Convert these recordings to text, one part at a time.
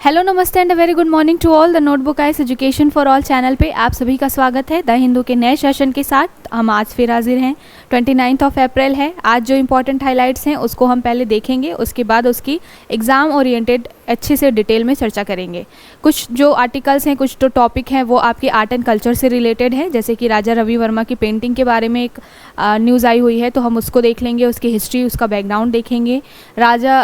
Hello namaste and very good morning to all. The notebook ice education for all channel पे आप सभी का स्वागत है। द हिंदू के नए सेशन के साथ हम आज फिर हाजिर हैं। 29 अप्रैल है। आज जो इंपॉर्टेंट हाइलाइट्स हैं उसको हम पहले देखेंगे, उसके बाद उसकी एग्ज़ाम ओरिएंटेड अच्छे से डिटेल में चर्चा करेंगे। कुछ जो आर्टिकल्स हैं, कुछ जो टॉपिक हैं वो आपके आर्ट एंड कल्चर से रिलेटेड है, जैसे कि राजा रवि वर्मा की पेंटिंग के बारे में एक न्यूज़ आई हुई है, तो हम उसको देख लेंगे, उसकी हिस्ट्री, उसका बैकग्राउंड देखेंगे। राजा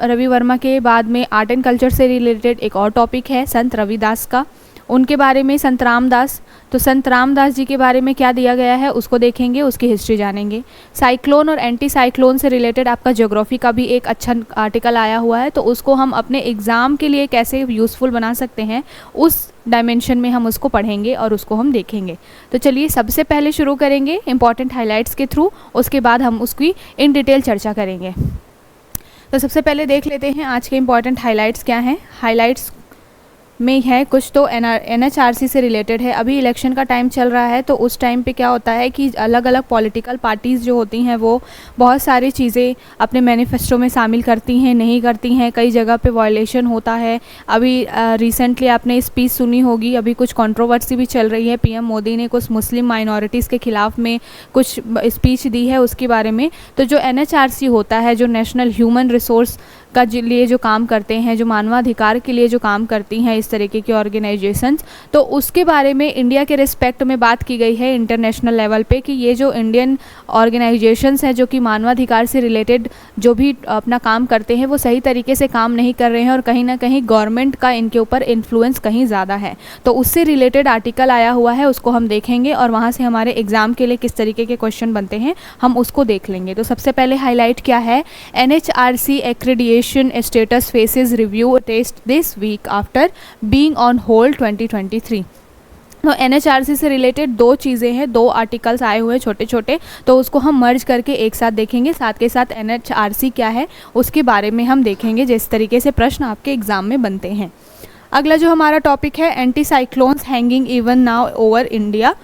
रवि वर्मा के बाद में आर्ट एंड कल्चर से रिलेटेड एक और टॉपिक है संत रविदास का, उनके बारे में संत रामदास, तो संत रामदास जी के बारे में क्या दिया गया है उसको देखेंगे, उसकी हिस्ट्री जानेंगे। साइक्लोन और एंटी साइक्लोन से रिलेटेड आपका ज्योग्राफी का भी एक अच्छा आर्टिकल आया हुआ है, तो उसको हम अपने एग्ज़ाम के लिए कैसे यूज़फुल बना सकते हैं उस डायमेंशन में हम उसको पढ़ेंगे और उसको हम देखेंगे। तो चलिए सबसे पहले शुरू करेंगे इंपॉर्टेंट हाइलाइट्स के थ्रू, उसके बाद हम उसकी इन डिटेल चर्चा करेंगे। तो सबसे पहले देख लेते हैं आज के इंपॉर्टेंट हाइलाइट्स क्या हैं। हाइलाइट्स में है कुछ तो NHRC से रिलेटेड है। अभी इलेक्शन का टाइम चल रहा है, तो उस टाइम पे क्या होता है कि अलग अलग पॉलिटिकल पार्टीज़ जो होती हैं वो बहुत सारी चीज़ें अपने मैनिफेस्टो में शामिल करती हैं, नहीं करती हैं, कई जगह पे वायलेशन होता है। अभी रिसेंटली आपने स्पीच सुनी होगी, अभी कुछ कंट्रोवर्सी भी चल रही है। PM मोदी ने कुछ मुस्लिम माइनॉरिटीज़ के ख़िलाफ़ में कुछ स्पीच दी है उसके बारे में। तो जो NHRC होता है, जो नेशनल ह्यूमन रिसोर्स का लिए जो काम करते हैं, जो मानवाधिकार के लिए जो काम करती हैं इस तरीके की ऑर्गेनाइजेशंस, तो उसके बारे में इंडिया के रिस्पेक्ट में बात की गई है इंटरनेशनल लेवल पे कि ये जो इंडियन ऑर्गेनाइजेशंस हैं जो कि मानवाधिकार से रिलेटेड जो भी अपना काम करते हैं वो सही तरीके से काम नहीं कर रहे हैं और कहीं ना कहीं गवर्नमेंट का इनके ऊपर इन्फ्लुएंस कहीं ज़्यादा है। तो उससे रिलेटेड आर्टिकल आया हुआ है, उसको हम देखेंगे और वहाँ से हमारे एग्ज़ाम के लिए किस तरीके के क्वेश्चन बनते हैं हम उसको देख लेंगे। तो सबसे पहले हाईलाइट क्या है, NHRC accreditation status faces review test this week after being on hold 2023। तो NHRC से रिलेटेड दो चीज़ें हैं, दो आर्टिकल्स आए हुए छोटे छोटे, तो उसको हम मर्ज करके एक साथ देखेंगे। साथ के साथ NHRC क्या है उसके बारे में हम देखेंगे, जिस तरीके से प्रश्न आपके एग्ज़ाम में बनते हैं। अगला जो हमारा टॉपिक है, anti cyclones hanging even now over India,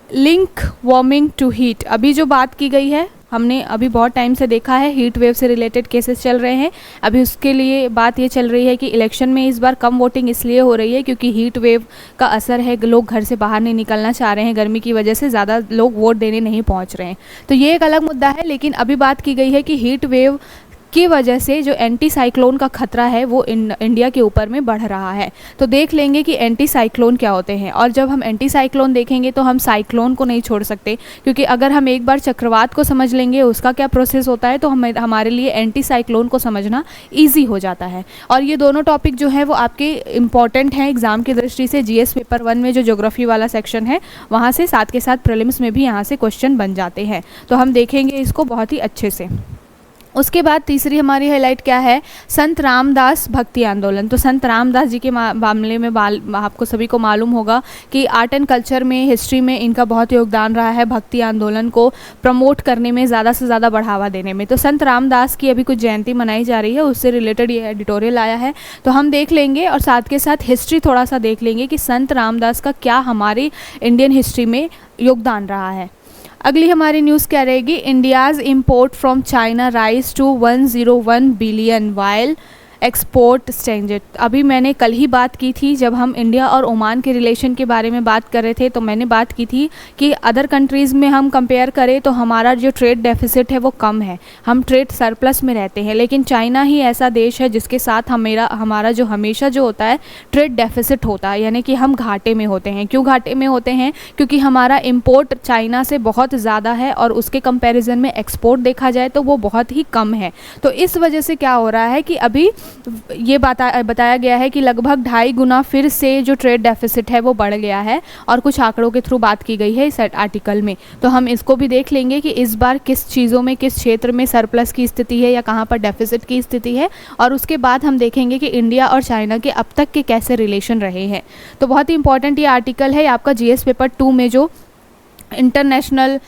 link warming to heat. अभी जो बात की गई है, हमने अभी बहुत टाइम से देखा है हीट वेव से रिलेटेड केसेस चल रहे हैं। अभी उसके लिए बात ये चल रही है कि इलेक्शन में इस बार कम वोटिंग इसलिए हो रही है क्योंकि हीट वेव का असर है, लोग घर से बाहर नहीं निकलना चाह रहे हैं, गर्मी की वजह से ज़्यादा लोग वोट देने नहीं पहुंच रहे हैं। तो ये एक अलग मुद्दा है, लेकिन अभी बात की गई है कि हीट वेव की वजह से जो एंटी साइक्लोन का खतरा है वो इंडिया के ऊपर में बढ़ रहा है। तो देख लेंगे कि एंटी साइक्लोन क्या होते हैं, और जब हम एंटी साइक्लोन देखेंगे तो हम साइक्लोन को नहीं छोड़ सकते, क्योंकि अगर हम एक बार चक्रवात को समझ लेंगे उसका क्या प्रोसेस होता है तो हमारे लिए एंटी साइक्लोन को समझना ईजी हो जाता है। और ये दोनों टॉपिक जो है वो आपके इंपॉर्टेंट हैं एग्जाम की दृष्टि से। GS पेपर 1 में जो ज्योग्राफी वाला सेक्शन है वहाँ से साथ के साथ प्रीलिम्स में भी यहाँ से क्वेश्चन बन जाते हैं, तो हम देखेंगे इसको बहुत ही अच्छे से। उसके बाद तीसरी हमारी हाईलाइट क्या है, संत रामदास भक्ति आंदोलन। तो संत रामदास जी के मामले में आपको सभी को मालूम होगा कि आर्ट एंड कल्चर में, हिस्ट्री में इनका बहुत योगदान रहा है भक्ति आंदोलन को प्रमोट करने में, ज़्यादा से ज़्यादा बढ़ावा देने में। तो संत रामदास की अभी कुछ जयंती मनाई जा रही है, उससे रिलेटेड ये एडिटोरियल आया है, तो हम देख लेंगे और साथ के साथ हिस्ट्री थोड़ा सा देख लेंगे कि संत रामदास का क्या हमारी इंडियन हिस्ट्री में योगदान रहा है। अगली हमारी न्यूज़ क्या रहेगी, India's import from China rise to 101 billion while export standard. अभी मैंने कल ही बात की थी जब हम इंडिया और ओमान के रिलेशन के बारे में बात कर रहे थे, तो मैंने बात की थी कि अदर कंट्रीज़ में हम कंपेयर करें तो हमारा जो ट्रेड डेफिसिट है वो कम है, हम ट्रेड सरप्लस में रहते हैं, लेकिन चाइना ही ऐसा देश है जिसके साथ हमारा जो हमेशा जो होता है ट्रेड डेफिसिट होता है, यानी कि हम घाटे में होते हैं। क्यों घाटे में होते हैं, क्योंकि हमारा इम्पोर्ट चाइना से बहुत ज़्यादा है और उसके कंपेरिजन में एक्सपोर्ट देखा जाए तो वो बहुत ही कम है। तो इस वजह से क्या हो रहा है कि अभी ये बताया गया है कि लगभग 2.5 गुना फिर से जो ट्रेड डेफिसिट है वो बढ़ गया है, और कुछ आंकड़ों के थ्रू बात की गई है इस आर्टिकल में। तो हम इसको भी देख लेंगे कि इस बार किस चीज़ों में, किस क्षेत्र में सरप्लस की स्थिति है या कहाँ पर डेफिसिट की स्थिति है, और उसके बाद हम देखेंगे कि इंडिया और चाइना के अब तक के कैसे रिलेशन रहे हैं। तो बहुत ही इंपॉर्टेंट ये आर्टिकल है, आपका GS पेपर 2 में जो इंटरनेशनल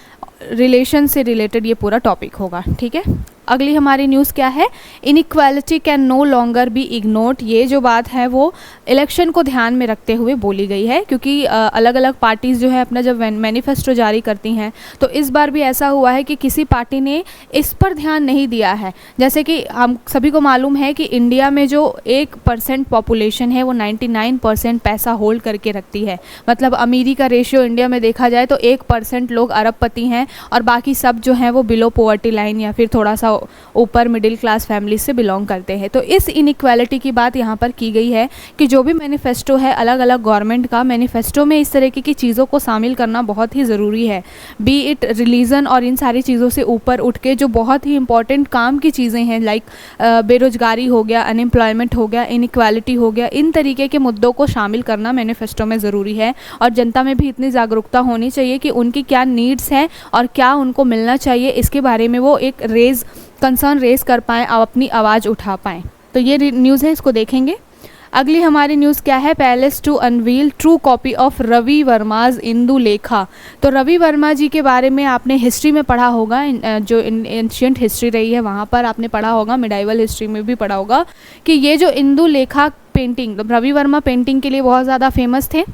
रिलेशन से रिलेटेड ये पूरा टॉपिक होगा। ठीक है। अगली हमारी न्यूज़ क्या है, inequality can no longer be ignored. ये जो बात है वो इलेक्शन को ध्यान में रखते हुए बोली गई है, क्योंकि अलग अलग पार्टीज़ जो है अपना जब मैनिफेस्टो जारी करती हैं तो इस बार भी ऐसा हुआ है कि किसी पार्टी ने इस पर ध्यान नहीं दिया है। जैसे कि हम सभी को मालूम है कि इंडिया में जो 1% पॉपुलेशन है वो 99% पैसा होल्ड करके रखती है। मतलब अमीरी का रेशियो इंडिया में देखा जाए तो 1% लोग अरबपति हैं और बाकी सब जो हैं वो बिलो पॉवर्टी लाइन या फिर थोड़ा सा ऊपर मिडिल क्लास फैमिली से बिलोंग करते हैं। तो इस इनइक्वालिटी की बात यहाँ पर की गई है कि जो भी मैनिफेस्टो है अलग अलग गवर्नमेंट का, मैनिफेस्टो में इस तरीके की चीज़ों को शामिल करना बहुत ही ज़रूरी है। बी इट रिलीजन और इन सारी चीज़ों से ऊपर उठ के जो बहुत ही इंपॉर्टेंट काम की चीज़ें हैं, लाइक बेरोजगारी हो गया, अनएम्प्लॉयमेंट हो गया, इनइक्वालिटी हो गया, इन तरीके के मुद्दों को शामिल करना मैनिफेस्टो में ज़रूरी है। और जनता में भी इतनी जागरूकता होनी चाहिए कि उनकी क्या नीड्स हैं और क्या उनको मिलना चाहिए, इसके बारे में वो एक कंसर्न रेज कर पाएँ, अपनी आवाज़ उठा पाएँ। तो ये न्यूज़ है, इसको देखेंगे। अगली हमारी न्यूज़ क्या है, palace to unveil true copy of Ravi Varma's Indulekha. तो रवि वर्मा जी के बारे में आपने हिस्ट्री में पढ़ा होगा, जो एंशियंट हिस्ट्री रही है वहाँ पर आपने पढ़ा होगा, मिडाइवल हिस्ट्री में भी पढ़ा होगा कि ये जो इंदुलेखा पेंटिंग, रवि वर्मा पेंटिंग के लिए बहुत ज़्यादा फेमस थे।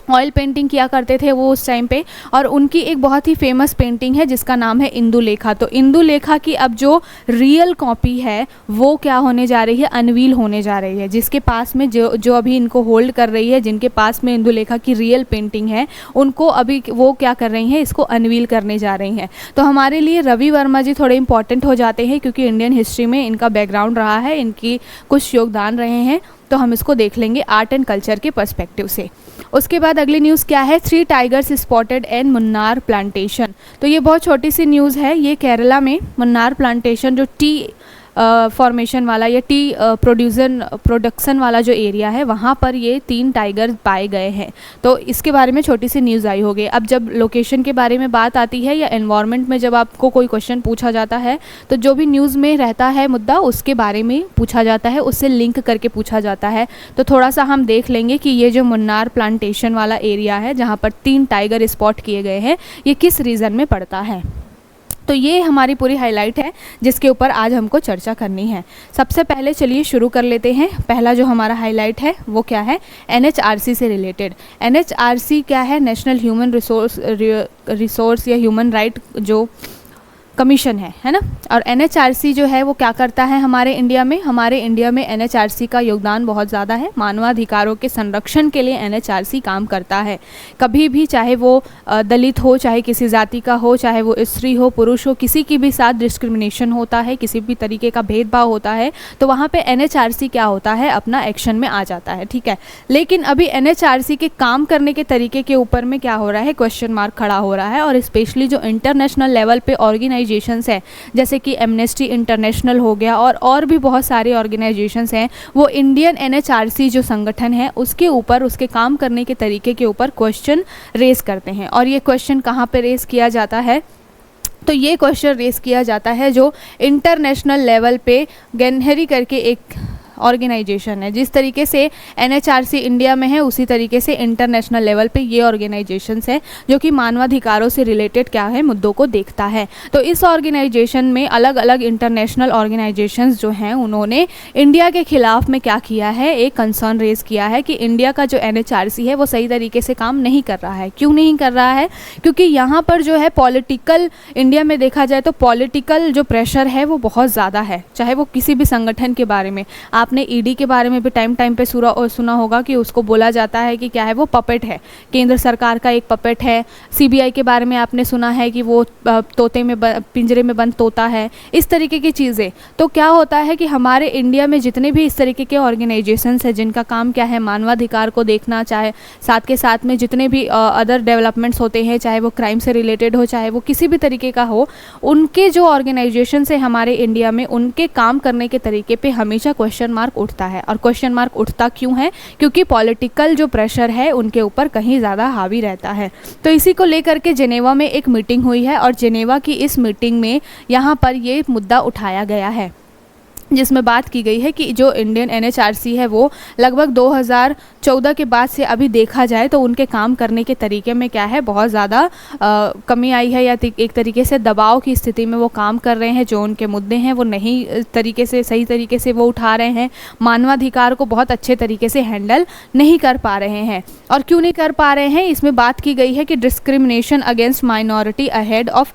ऑयल पेंटिंग किया करते थे वो उस टाइम पे, और उनकी एक बहुत ही फेमस पेंटिंग है जिसका नाम है इंदुलेखा। तो इंदुलेखा की अब जो रियल कॉपी है वो क्या होने जा रही है, अनवील होने जा रही है। जिसके पास में जो अभी इनको होल्ड कर रही है, जिनके पास में इंदुलेखा की रियल पेंटिंग है, उनको अभी वो क्या कर रही हैं, इसको अनवील करने जा रही हैं। तो हमारे लिए रवि वर्मा जी थोड़े इंपॉर्टेंट हो जाते हैं क्योंकि इंडियन हिस्ट्री में इनका बैकग्राउंड रहा है, इनकी कुछ योगदान रहे हैं। तो हम इसको देख लेंगे आर्ट एंड कल्चर के पर्सपेक्टिव से। उसके बाद अगली न्यूज़ क्या है, 3 tigers spotted in Munnar plantation. तो ये बहुत छोटी सी न्यूज़ है, ये केरला में मुन्नार प्लांटेशन जो टी फॉर्मेशन वाला या टी प्रोडक्शन वाला जो एरिया है वहाँ पर ये 3 टाइगर पाए गए हैं। तो इसके बारे में छोटी सी न्यूज़ आई होगी। अब जब लोकेशन के बारे में बात आती है या एनवायरनमेंट में जब आपको कोई क्वेश्चन पूछा जाता है तो जो भी न्यूज़ में रहता है मुद्दा उसके बारे में पूछा जाता है, उससे लिंक करके पूछा जाता है। तो थोड़ा सा हम देख लेंगे कि ये जो मुन्नार प्लांटेशन वाला एरिया है जहाँ पर 3 टाइगर स्पॉट किए गए हैं ये किस रीजन में पड़ता है। तो ये हमारी पूरी हाईलाइट है जिसके ऊपर आज हमको चर्चा करनी है। सबसे पहले चलिए शुरू कर लेते हैं। पहला जो हमारा हाईलाइट है वो क्या है, एनएचआरसी से रिलेटेड। एनएचआरसी क्या है, नेशनल ह्यूमन रिसोर्स या ह्यूमन राइट जो कमीशन है ना। और एनएचआरसी जो है वो क्या करता है हमारे इंडिया में एनएचआरसी का योगदान बहुत ज़्यादा है। मानवाधिकारों के संरक्षण के लिए एनएचआरसी काम करता है। कभी भी चाहे वो दलित हो, चाहे किसी जाति का हो, चाहे वो स्त्री हो, पुरुष हो, किसी की भी साथ डिस्क्रिमिनेशन होता है, किसी भी तरीके का भेदभाव होता है तो वहाँ पे एनएचआरसी क्या होता है, अपना एक्शन में आ जाता है, ठीक है। लेकिन अभी एनएचआरसी के काम करने के तरीके के ऊपर में क्या हो रहा है, क्वेश्चन मार्क खड़ा हो रहा है। और स्पेशली जो इंटरनेशनल लेवल पे ऑर्गेनाइजेशंस है जैसे कि एमनेस्टी इंटरनेशनल हो गया और भी बहुत सारे ऑर्गेनाइजेशंस हैं, वो इंडियन एनएचआरसी जो संगठन है उसके ऊपर, उसके काम करने के तरीके के ऊपर क्वेश्चन रेज करते हैं। और ये क्वेश्चन कहाँ पे रेज किया जाता है, तो ये क्वेश्चन रेज किया जाता है जो इंटरनेशनल लेवल पे गैनहरी करके एक ऑर्गेनाइजेशन है। जिस तरीके से एनएचआरसी इंडिया में है उसी तरीके से इंटरनेशनल लेवल पे ये ऑर्गेनाइजेशंस है जो कि मानवाधिकारों से रिलेटेड क्या है, मुद्दों को देखता है। तो इस ऑर्गेनाइजेशन में अलग अलग इंटरनेशनल ऑर्गेनाइजेशंस जो हैं उन्होंने इंडिया के खिलाफ में क्या किया है, एक कंसर्न रेज किया है कि इंडिया का जो एनएचआरसी है वो सही तरीके से काम नहीं कर रहा है। क्यों नहीं कर रहा है, क्योंकि यहाँ पर जो है पॉलिटिकल, इंडिया में देखा जाए तो पॉलिटिकल जो प्रेशर है वो बहुत ज़्यादा है। चाहे वो किसी भी संगठन के बारे में, आपने ईडी के बारे में भी टाइम पे सुना होगा कि उसको बोला जाता है कि क्या है, वो पपेट है, केंद्र सरकार का एक पपेट है। सीबीआई के बारे में आपने सुना है कि वो तोते में पिंजरे में बंद तोता है, इस तरीके की चीज़ें। तो क्या होता है कि हमारे इंडिया में जितने भी इस तरीके के ऑर्गेनाइजेशंस हैं जिनका काम क्या है, मानवाधिकार को देखना, चाहे साथ के साथ में जितने भी अदर डेवलपमेंट्स होते हैं, चाहे वो क्राइम से रिलेटेड हो, चाहे वो किसी भी तरीके का हो, उनके जो ऑर्गेनाइजेशन है हमारे इंडिया में, उनके काम करने के तरीके पे हमेशा क्वेश्चन मार्क उठता है। और क्वेश्चन मार्क उठता क्यों है, क्योंकि पॉलिटिकल जो प्रेशर है उनके ऊपर कहीं ज़्यादा हावी रहता है। तो इसी को लेकर के जेनेवा में एक मीटिंग हुई है और जेनेवा की इस मीटिंग में यहाँ पर ये मुद्दा उठाया गया है। जिसमें बात की गई है कि जो इंडियन एनएचआरसी है वो लगभग 2014 के बाद से अभी देखा जाए तो उनके काम करने के तरीके में क्या है, बहुत ज़्यादा कमी आई है, या एक तरीके से दबाव की स्थिति में वो काम कर रहे हैं। जो उनके मुद्दे हैं वो नहीं तरीके से, सही तरीके से वो उठा रहे हैं, मानवाधिकार को बहुत अच्छे तरीके से हैंडल नहीं कर पा रहे हैं। और क्यों नहीं कर पा रहे हैं, इसमें बात की गई है कि discrimination against minority ahead of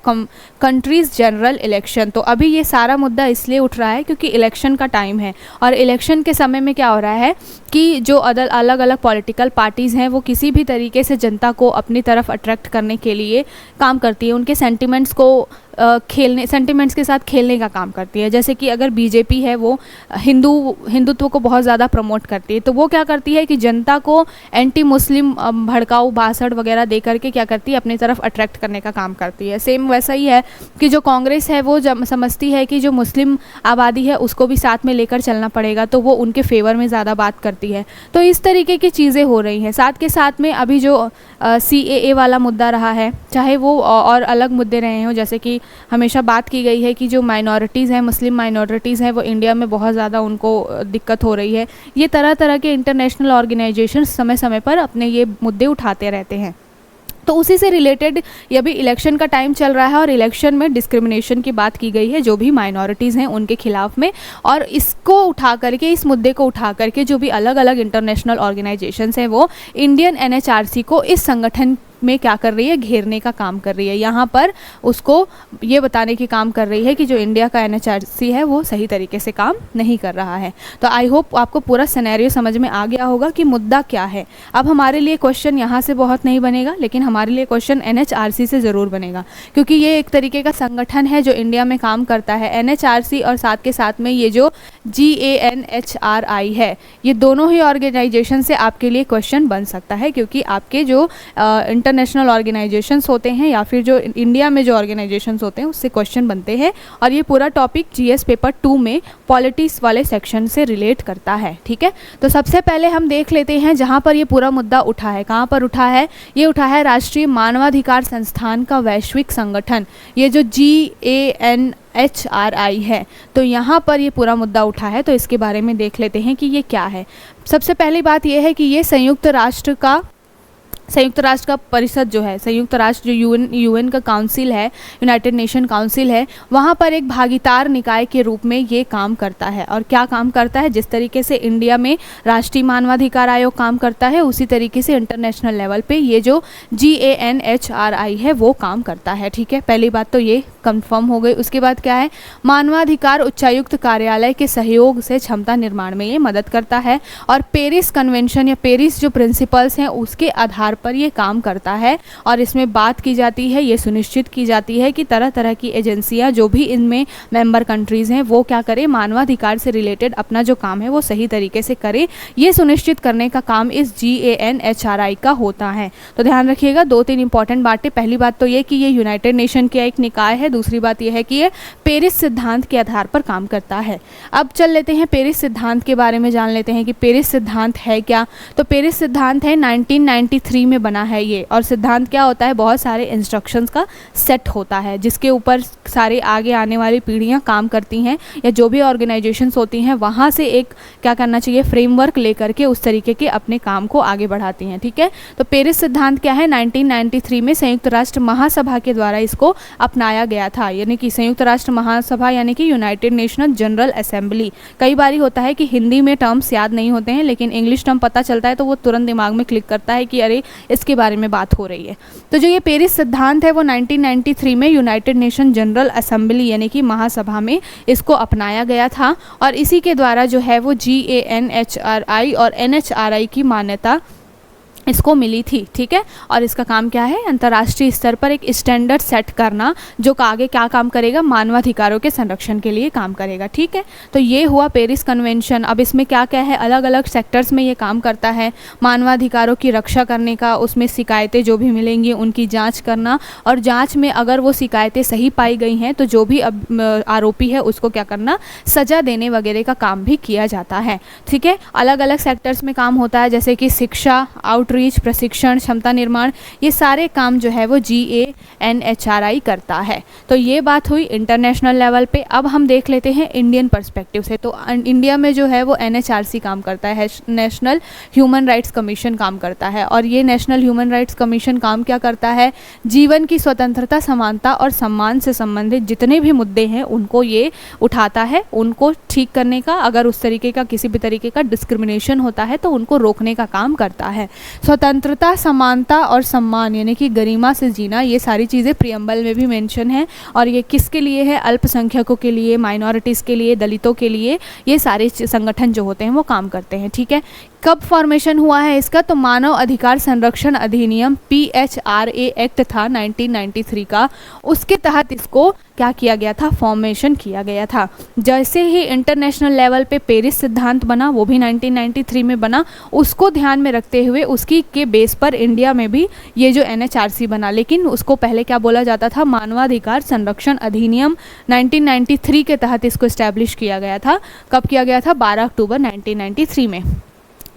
countries general election. तो अभी ये सारा मुद्दा इसलिए उठ रहा है क्योंकि इलेक्शन का टाइम है, और इलेक्शन के समय में क्या हो रहा है कि जो अलग अलग पॉलिटिकल पार्टीज़ हैं वो किसी भी तरीके से जनता को अपनी तरफ अट्रैक्ट करने के लिए काम करती है, उनके सेंटिमेंट्स को सेंटिमेंट्स के साथ खेलने का काम करती है। जैसे कि अगर बीजेपी है वो हिंदुत्व को बहुत ज़्यादा प्रमोट करती है, तो वो क्या करती है कि जनता को एंटी मुस्लिम भड़काऊ भाषण वगैरह दे करके क्या करती है, अपनी तरफ अट्रैक्ट करने का काम करती है। सेम वैसा ही है कि जो कांग्रेस है वो जब समझती है कि जो मुस्लिम आबादी है उसको भी साथ में लेकर चलना पड़ेगा, तो वो उनके फेवर में ज़्यादा बात करती है। तो इस तरीके की चीज़ें हो रही हैं। साथ के साथ में अभी जो CAA वाला मुद्दा रहा है, चाहे वो और अलग मुद्दे रहे हों, जैसे कि हमेशा बात की गई है कि जो माइनॉरिटीज़ हैं, मुस्लिम माइनॉरिटीज़ हैं, वो इंडिया में बहुत ज़्यादा उनको दिक्कत हो रही है। ये तरह तरह के इंटरनेशनल ऑर्गेनाइजेशन समय समय पर अपने ये मुद्दे उठाते रहते हैं। तो उसी से रिलेटेड ये भी इलेक्शन का टाइम चल रहा है, और इलेक्शन में डिस्क्रिमिनेशन की बात की गई है जो भी माइनॉरिटीज़ हैं उनके खिलाफ में। और इसको उठा करके, इस मुद्दे को उठा करके जो भी अलग अलग इंटरनेशनल ऑर्गेनाइजेशंस हैं वो इंडियन NHRC को इस संगठन में क्या कर रही है, घेरने का काम कर रही है। यहाँ पर उसको ये बताने की काम कर रही है कि जो इंडिया का NHRC है वो सही तरीके से काम नहीं कर रहा है। तो आई होप आपको पूरा सिनेरियो समझ में आ गया होगा कि मुद्दा क्या है। अब हमारे लिए क्वेश्चन यहाँ से बहुत नहीं बनेगा, लेकिन हमारे लिए क्वेश्चन NHRC से ज़रूर बनेगा, क्योंकि ये एक तरीके का संगठन है जो इंडिया में काम करता है। NHRC और साथ के साथ में ये जो GANHRI है, ये दोनों ही ऑर्गेनाइजेशन से आपके लिए क्वेश्चन बन सकता है, क्योंकि आपके जो इंटरनेशनल ऑर्गेनाइजेशंस होते हैं या फिर जो इंडिया में जो ऑर्गेनाइजेशंस होते हैं उससे क्वेश्चन बनते हैं। और ये पूरा टॉपिक GS पेपर 2 में पॉलिटिक्स वाले सेक्शन से रिलेट करता है। ठीक है, तो सबसे पहले हम देख लेते हैं जहाँ पर ये पूरा मुद्दा उठा है। कहाँ पर उठा है? ये उठा है राष्ट्रीय मानवाधिकार संस्थान का वैश्विक संगठन, ये जो GANHRI है। तो यहाँ पर ये पूरा मुद्दा उठा है, तो इसके बारे में देख लेते हैं कि ये क्या है। सबसे पहली बात ये है कि ये संयुक्त राष्ट्र का परिषद जो है, संयुक्त राष्ट्र जो UN का काउंसिल है, यूनाइटेड नेशन काउंसिल है, वहाँ पर एक भागीदार निकाय के रूप में ये काम करता है। और क्या काम करता है? जिस तरीके से इंडिया में राष्ट्रीय मानवाधिकार आयोग काम करता है, उसी तरीके से इंटरनेशनल लेवल पे ये जो GANHRI है वो काम करता है। ठीक है, पहली बात तो ये कंफर्म हो गई। उसके बाद क्या है? मानवाधिकार उच्चायुक्त कार्यालय के सहयोग से क्षमता निर्माण में ये मदद करता है, और पेरिस कन्वेंशन या पेरिस जो प्रिंसिपल्स हैं उसके आधार पर ये काम करता है। और इसमें बात की जाती है, ये सुनिश्चित की जाती है कि तरह तरह की एजेंसियां जो भी इनमें मेंबर कंट्रीज़ हैं वो क्या करें, मानवाधिकार से रिलेटेड अपना जो काम है वो सही तरीके से करें। ये सुनिश्चित करने का काम इस GANHRI का होता है। तो ध्यान रखिएगा, 2-3 इंपॉर्टेंट बातें। पहली बात तो ये कि ये यूनाइटेड नेशन का एक निकाय है। दूसरी बात यह है कि ये पेरिस सिद्धांत के आधार पर काम करता है। अब चल लेते हैं पेरिस सिद्धांत के बारे में, जान लेते हैं कि पेरिस सिद्धांत है क्या। तो पेरिस सिद्धांत है 1993 में बना है ये। और सिद्धांत क्या होता है? बहुत सारे इंस्ट्रक्शंस का सेट होता है जिसके ऊपर सारे आगे आने वाली पीढ़ियां काम करती हैं, या जो भी ऑर्गेनाइजेशंस होती हैं वहाँ से एक क्या करना चाहिए, फ्रेमवर्क लेकर के उस तरीके के अपने काम को आगे बढ़ाती हैं। ठीक है, तो पेरिस सिद्धांत क्या है? 1993 में संयुक्त राष्ट्र महासभा के द्वारा इसको अपनाया गया था। यानी कि संयुक्त राष्ट्र महासभा यानी कि यूनाइटेड नेशन जनरल असेंबली। कई बार होता है कि हिंदी में टर्म्स याद नहीं होते हैं, लेकिन इंग्लिश टर्म पता चलता है तो वो तुरंत दिमाग में क्लिक करता है कि अरे इसके बारे में बात हो रही है। तो जो ये पेरिस सिद्धांत है वो 1993 में यूनाइटेड नेशन जनरल असेंबली यानी कि महासभा में इसको अपनाया गया था, और इसी के द्वारा जो है वो GANHRI और NHRI की मान्यता इसको मिली थी। ठीक है, और इसका काम क्या है? अंतर्राष्ट्रीय स्तर पर एक स्टैंडर्ड सेट करना, जो आगे क्या काम करेगा, मानवाधिकारों के संरक्षण के लिए काम करेगा। ठीक है, तो ये हुआ पेरिस कन्वेंशन। अब इसमें क्या क्या है, अलग अलग सेक्टर्स में ये काम करता है। मानवाधिकारों की रक्षा करने का, उसमें शिकायतें जो भी मिलेंगी उनकी जांच करना, और जांच में अगर वो शिकायतें सही पाई गई हैं तो जो भी आरोपी है उसको क्या करना, सजा देने वगैरह का काम भी किया जाता है। ठीक है, अलग अलग सेक्टर्स में काम होता है, जैसे कि शिक्षा, आउटरीच आउटरीच, प्रशिक्षण, क्षमता निर्माण, ये सारे काम जो है वो GANHRI करता है। तो ये बात हुई इंटरनेशनल लेवल पे। अब हम देख लेते हैं इंडियन पर्सपेक्टिव से। तो इंडिया में जो है वो NHRC काम करता है, नेशनल ह्यूमन राइट्स कमीशन काम करता है। और ये नेशनल ह्यूमन राइट्स कमीशन काम क्या करता है? जीवन की स्वतंत्रता, समानता और सम्मान से संबंधित जितने भी मुद्दे हैं उनको ये उठाता है, उनको ठीक करने का, अगर उस तरीके का किसी भी तरीके का डिस्क्रिमिनेशन होता है तो उनको रोकने का काम करता है। स्वतंत्रता, समानता और सम्मान यानी कि गरिमा से जीना, ये सारी चीज़ें प्रियम्बल में भी मेंशन है। और ये किसके लिए है? अल्पसंख्यकों के लिए, माइनॉरिटीज़ के लिए, दलितों के लिए, ये सारे संगठन जो होते हैं वो काम करते हैं। ठीक है, कब फॉर्मेशन हुआ है इसका? तो मानव अधिकार संरक्षण अधिनियम PHRA एक्ट था 1993 का, उसके तहत इसको क्या किया गया था? फॉर्मेशन किया गया था। जैसे ही इंटरनेशनल लेवल पे पेरिस सिद्धांत बना, वो भी 1993 में बना, उसको ध्यान में रखते हुए उसकी के बेस पर इंडिया में भी ये जो NHRC बना। लेकिन उसको पहले क्या बोला जाता था? मानवाधिकार संरक्षण अधिनियम 1993 के तहत इसको इस्टेब्लिश किया गया था। कब किया गया था? 12 अक्टूबर 1993 में।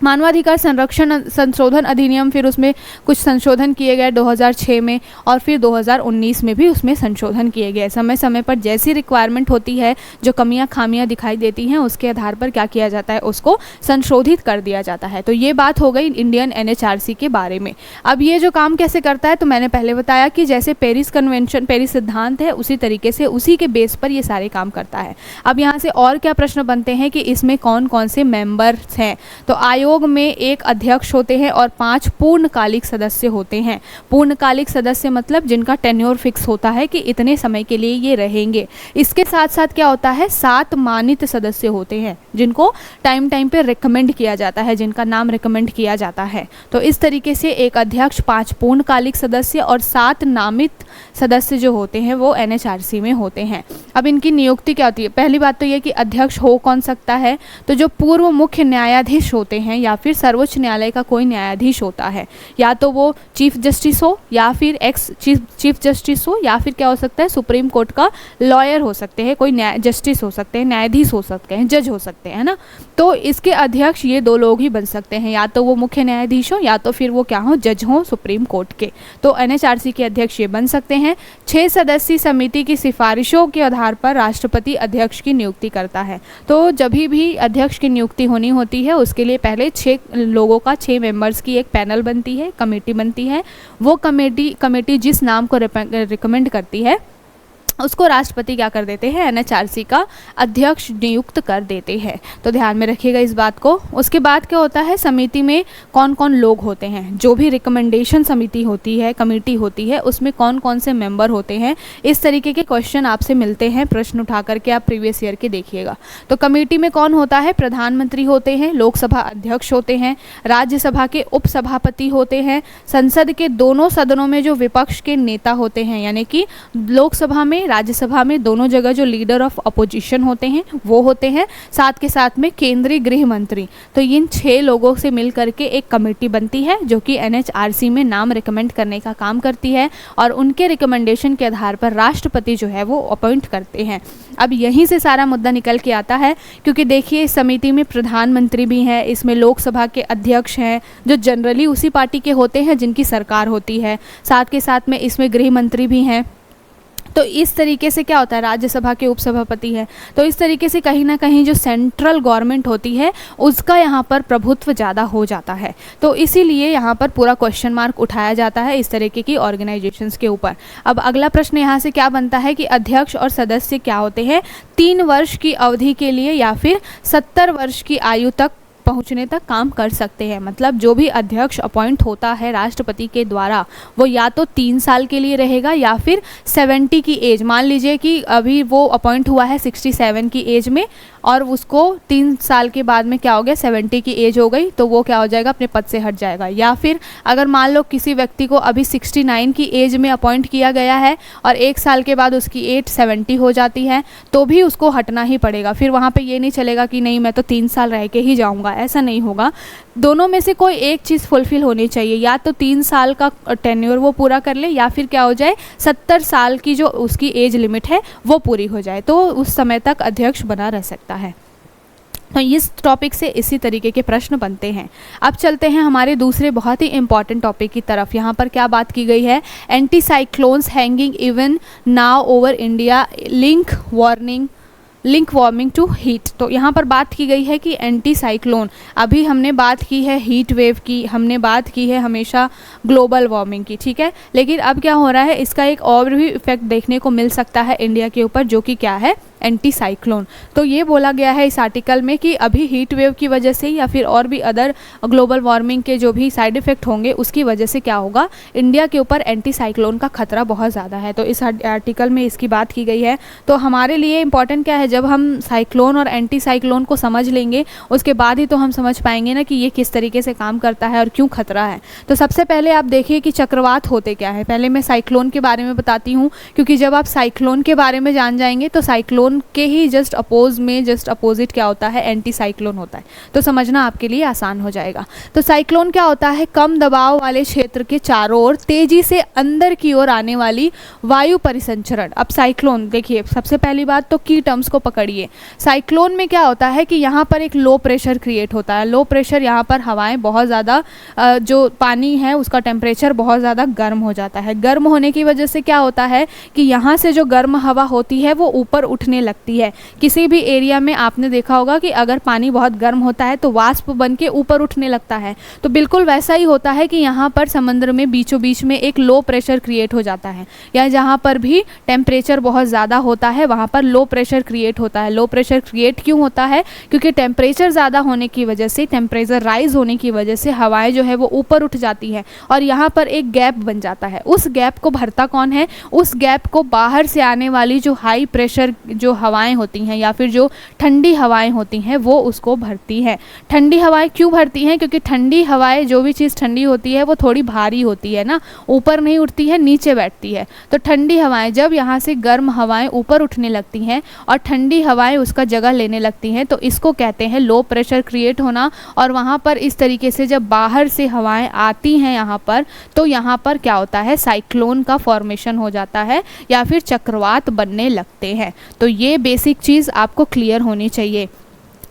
मानवाधिकार संरक्षण संशोधन अधिनियम, फिर उसमें कुछ संशोधन किए गए 2006 में, और फिर 2019 में भी उसमें संशोधन किए गए। समय समय पर जैसी रिक्वायरमेंट होती है, जो कमियां खामियां दिखाई देती हैं, उसके आधार पर क्या किया जाता है? उसको संशोधित कर दिया जाता है। तो ये बात हो गई इंडियन NHRC के बारे में। अब ये जो काम कैसे करता है, तो मैंने पहले बताया कि जैसे पेरिस कन्वेंशन, पेरिस सिद्धांत है, उसी तरीके से उसी के बेस पर ये सारे काम करता है। अब यहाँ से और क्या प्रश्न बनते हैं कि इसमें कौन कौन से मेंबर्स हैं? तो आयोग में एक अध्यक्ष होते हैं और 5 पूर्णकालिक सदस्य होते हैं। पूर्णकालिक सदस्य मतलब जिनका टेन्योर फिक्स होता है कि इतने समय के लिए ये रहेंगे। इसके साथ साथ क्या होता है? 7 मानित सदस्य होते हैं जिनको टाइम टाइम पे रिकमेंड किया जाता है, जिनका नाम रिकमेंड किया जाता है। तो इस तरीके से एक अध्यक्ष, 5 पूर्णकालिक सदस्य और 7 नामित सदस्य जो होते हैं वो NHRC में होते हैं। अब इनकी नियुक्ति क्या होती है? पहली बात तो ये कि अध्यक्ष हो कौन सकता है? तो जो पूर्व मुख्य न्यायाधीश होते हैं या फिर सर्वोच्च न्यायालय का कोई न्यायाधीश होता है, या तो वो चीफ जस्टिस हो या फिर एक्स चीफ जस्टिस हो, या फिर क्या हो सकता है? सुप्रीम कोर्ट का लॉयर हो सकते हैं, कोई जस्टिस हो सकते हैं, न्यायाधीश हो सकते हैं, जज हो सकते हैं ना। तो इसके अध्यक्ष ये 2 लोग ही बन सकते हैं, या तो वो मुख्य न्यायाधीश हो या तो फिर वो क्या हो? जज हो सुप्रीम कोर्ट के। तो NHRC के अध्यक्ष ये बन सकते हैं। 6 सदस्यीय समिति की सिफारिशों के आधार पर राष्ट्रपति अध्यक्ष की नियुक्ति करता है। तो जब भी अध्यक्ष की नियुक्ति होनी होती है, उसके लिए पहले 6 लोगों का, 6 मेंबर्स की एक पैनल बनती है, कमेटी बनती है। वो कमेटी जिस नाम को रिकमेंड करती है उसको राष्ट्रपति क्या कर देते हैं? NHRC का अध्यक्ष नियुक्त कर देते हैं। तो ध्यान में रखिएगा इस बात को। उसके बाद क्या होता है? समिति में कौन कौन लोग होते हैं? जो भी रिकमेंडेशन समिति होती है, कमेटी होती है, उसमें कौन कौन से मेंबर होते हैं? इस तरीके के क्वेश्चन आपसे मिलते हैं, प्रश्न उठा करके आप प्रीवियस ईयर के देखिएगा। तो कमेटी में कौन होता है? प्रधानमंत्री होते हैं, लोकसभा अध्यक्ष होते हैं, राज्यसभा के उपसभापति होते हैं, संसद के दोनों सदनों में जो विपक्ष के नेता होते हैं, यानी कि लोकसभा में, राज्यसभा में, दोनों जगह जो लीडर ऑफ अपोजिशन होते हैं वो होते हैं, साथ के साथ में केंद्रीय गृह मंत्री। तो इन 6 लोगों से मिल करके एक कमेटी बनती है जो कि NHRC में नाम रिकमेंड करने का काम करती है, और उनके रिकमेंडेशन के आधार पर राष्ट्रपति जो है वो अपॉइंट करते हैं। अब यहीं से सारा मुद्दा निकल के आता है, क्योंकि देखिए इस समिति में प्रधानमंत्री भी हैं, इसमें लोकसभा के अध्यक्ष हैं जो जनरली उसी पार्टी के होते हैं जिनकी सरकार होती है, साथ के साथ में इसमें गृह मंत्री भी हैं। तो इस तरीके से क्या होता है? राज्यसभा के उपसभापति है। तो इस तरीके से कहीं ना कहीं जो सेंट्रल गवर्नमेंट होती है उसका यहाँ पर प्रभुत्व ज़्यादा हो जाता है। तो इसीलिए यहाँ पर पूरा क्वेश्चन मार्क उठाया जाता है इस तरीके की ऑर्गेनाइजेशंस के ऊपर। अब अगला प्रश्न यहाँ से क्या बनता है कि अध्यक्ष और सदस्य क्या होते हैं? 3 वर्ष की अवधि के लिए या फिर 70 वर्ष की आयु तक पहुंचने तक काम कर सकते हैं। मतलब जो भी अध्यक्ष अपॉइंट होता है राष्ट्रपति के द्वारा, वो या तो 3 साल के लिए रहेगा या फिर 70 की एज, मान लीजिए कि अभी वो अपॉइंट हुआ है 67 की एज में, और उसको 3 साल के बाद में क्या हो गया? 70 की एज हो गई, तो वो क्या हो जाएगा? अपने पद से हट जाएगा। या फिर अगर मान लो किसी व्यक्ति को अभी 69 की एज में अपॉइंट किया गया है और 1 साल के बाद उसकी एज 70 हो जाती है, तो भी उसको हटना ही पड़ेगा। फिर वहाँ पे ये नहीं चलेगा कि नहीं मैं तो 3 साल रह के ही जाऊँगा, ऐसा नहीं होगा। दोनों में से कोई एक चीज़ फुलफिल होनी चाहिए, या तो 3 साल का टेन्योर वो पूरा कर ले, या फिर क्या हो जाए 70 साल की जो उसकी एज लिमिट है वो पूरी हो जाए, तो उस समय तक अध्यक्ष बना रह सकता है। तो इस टॉपिक से इसी तरीके के प्रश्न बनते हैं। अब चलते हैं हमारे दूसरे बहुत ही इंपॉर्टेंट टॉपिक की तरफ। यहाँ पर क्या बात की गई है, anti cyclones hanging even now over India, link warming to heat. तो यहाँ पर बात की गई है कि एंटी साइक्लोन, अभी हमने बात की है हीट वेव की, हमने बात की है हमेशा ग्लोबल वार्मिंग की, ठीक है, लेकिन अब क्या हो रहा है, इसका एक और भी इफेक्ट देखने को मिल सकता है इंडिया के ऊपर, जो कि क्या है, एंटी साइक्लोन। तो ये बोला गया है इस आर्टिकल में कि अभी हीट वेव की वजह से या फिर और भी अदर ग्लोबल वार्मिंग के जो भी साइड इफ़ेक्ट होंगे उसकी वजह से क्या होगा, इंडिया के ऊपर एंटी साइक्लोन का खतरा बहुत ज़्यादा है। तो इस आर्टिकल में इसकी बात की गई है। तो हमारे लिए इंपॉर्टेंट क्या है, जब हम साइक्लोन और एंटी साइक्लोन को समझ लेंगे उसके बाद ही तो हम समझ पाएंगे ना कि ये किस तरीके से काम करता है और क्यों खतरा है। तो सबसे पहले आप देखिए कि चक्रवात होते क्या है। पहले मैं साइक्लोन के बारे में बताती हूँ, क्योंकि जब आप साइक्लोन के बारे में जान जाएंगे तो साइक्लोन के ही जस्ट अपोजिट क्या होता है, एंटी साइक्लोन होता है। तो समझना आपके लिए आसान हो जाएगा। तो साइक्लोन क्या होता है, कम दबाव वाले क्षेत्र के चारों ओर तेजी से अंदर की ओर आने वाली वायु परिसंचरण। अब साइक्लोन देखिए, सबसे पहली बात तो की टर्म्स को पकड़िए। साइक्लोन में क्या होता है कि यहाँ पर एक लो प्रेशर क्रिएट होता है। लो प्रेशर, यहाँ पर हवाएं बहुत ज़्यादा, जो पानी है उसका टेम्परेचर बहुत ज़्यादा गर्म हो जाता है। गर्म होने की वजह से क्या होता है कि यहाँ से जो गर्म हवा होती है वो ऊपर उठने लगती है। किसी भी एरिया में आपने देखा होगा कि अगर पानी बहुत गर्म होता है तो वाष्प बन के ऊपर उठने लगता है। तो बिल्कुल वैसा ही होता है कि यहाँ पर समुद्र में बीचों बीच में एक लो प्रेशर क्रिएट हो जाता है, या जहाँ पर भी टेम्परेचर बहुत ज़्यादा होता है वहाँ पर लो प्रेशर क्रिएट होता है। लो प्रेशर क्रिएट क्यों होता है, क्योंकि टेम्परेचर ज़्यादा होने की वजह से, टेम्परेचर राइज होने की वजह से हवाएं जो है वो ऊपर उठ जाती है और यहाँ पर एक गैप बन जाता है। उस गैप को भरता कौन है, उस गैप को बाहर से आने वाली जो हाई प्रेशर जो हवाएं होती हैं या फिर जो ठंडी हवाएं होती हैं वो उसको भरती हैं। ठंडी हवाएं क्यों भरती हैं, क्योंकि ठंडी हवाएं, जो भी चीज़ ठंडी होती है वो थोड़ी भारी होती है ना, ऊपर नहीं उठती है, नीचे बैठती है। तो ठंडी हवाएं, जब यहाँ से गर्म हवाएं ऊपर उठने लगती हैं और ठंडी हवाएं उसका जगह लेने लगती हैं, तो इसको कहते हैं लो प्रेशर क्रिएट होना। और वहाँ पर इस तरीके से जब बाहर से हवाएं आती हैं यहाँ पर, तो यहाँ पर क्या होता है, साइक्लोन का फॉर्मेशन हो जाता है या फिर चक्रवात बनने लगते हैं। तो ये बेसिक चीज़ आपको क्लियर होनी चाहिए।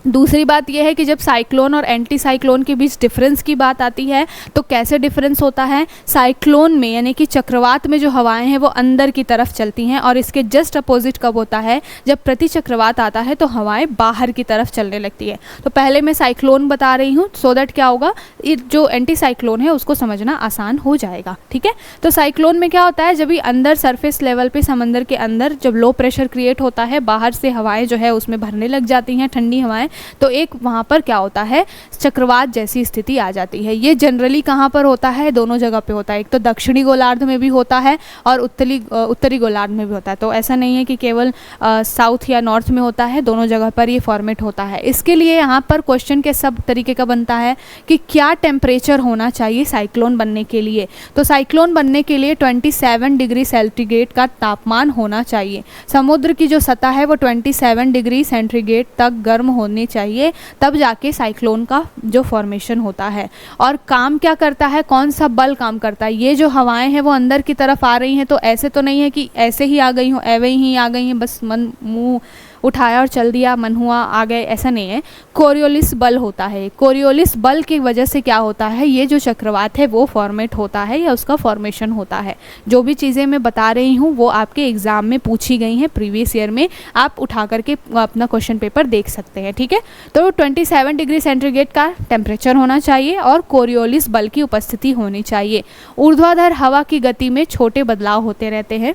दूसरी बात यह है कि जब साइक्लोन और एंटी साइक्लोन के बीच डिफरेंस की बात आती है तो कैसे डिफरेंस होता है, साइक्लोन में यानी कि चक्रवात में जो हवाएं हैं वो अंदर की तरफ चलती हैं, और इसके जस्ट अपोजिट कब होता है, जब प्रति चक्रवात आता है तो हवाएं बाहर की तरफ चलने लगती है। तो पहले मैं साइक्लोन बता रही हूँ सो दैट क्या होगा, जो एंटी साइक्लोन है उसको समझना आसान हो जाएगा, ठीक है। तो साइक्लोन में क्या होता है, जब भी अंदर सरफेस लेवल पे समंदर के अंदर जब लो प्रेशर क्रिएट होता है, बाहर से हवाएं जो है उसमें भरने लग जाती हैं, ठंडी हवाएं, तो एक वहाँ पर क्या होता है, चक्रवात जैसी स्थिति आ जाती है। ये जनरली कहाँ पर होता है, दोनों जगह पे होता है। एक तो दक्षिणी गोलार्ध में भी होता है और उत्तरी गोलार्ध में भी होता है। तो ऐसा नहीं है कि केवल साउथ या नॉर्थ में होता है, दोनों जगह पर ये फॉर्मेट होता है। इसके लिए यहाँ पर क्वेश्चन के सब तरीके का बनता है कि क्या टेम्परेचर होना चाहिए साइक्लोन बनने के लिए। तो साइक्लोन बनने के लिए 27 डिग्री सेंटीग्रेड का तापमान होना चाहिए। समुद्र की जो सतह है वो 27 डिग्री सेंटीग्रेड तक गर्म होनी चाहिए, तब जाके साइक्लोन का जो फॉर्मेशन होता है। और काम क्या करता है, कौन सा बल काम करता है, ये जो हवाएं हैं वो अंदर की तरफ आ रही हैं, तो ऐसे तो नहीं है कि ऐसे ही आ गई हो, एवे ही आ गई हैं, बस मन मुंह उठाया और चल दिया, मन हुआ आ गए, ऐसा नहीं है। कोरियोलिस बल होता है। कोरियोलिस बल की वजह से क्या होता है, ये जो चक्रवात है वो फॉर्मेट होता है या उसका फॉर्मेशन होता है। जो भी चीज़ें मैं बता रही हूँ वो आपके एग्जाम में पूछी गई हैं प्रीवियस ईयर में, आप उठा करके अपना क्वेश्चन पेपर देख सकते हैं, ठीक है। तो 27 डिग्री सेंटीग्रेड का टेम्परेचर होना चाहिए और कोरियोलिस बल की उपस्थिति होनी चाहिए। ऊर्ध्वाधर हवा की गति में छोटे बदलाव होते रहते हैं।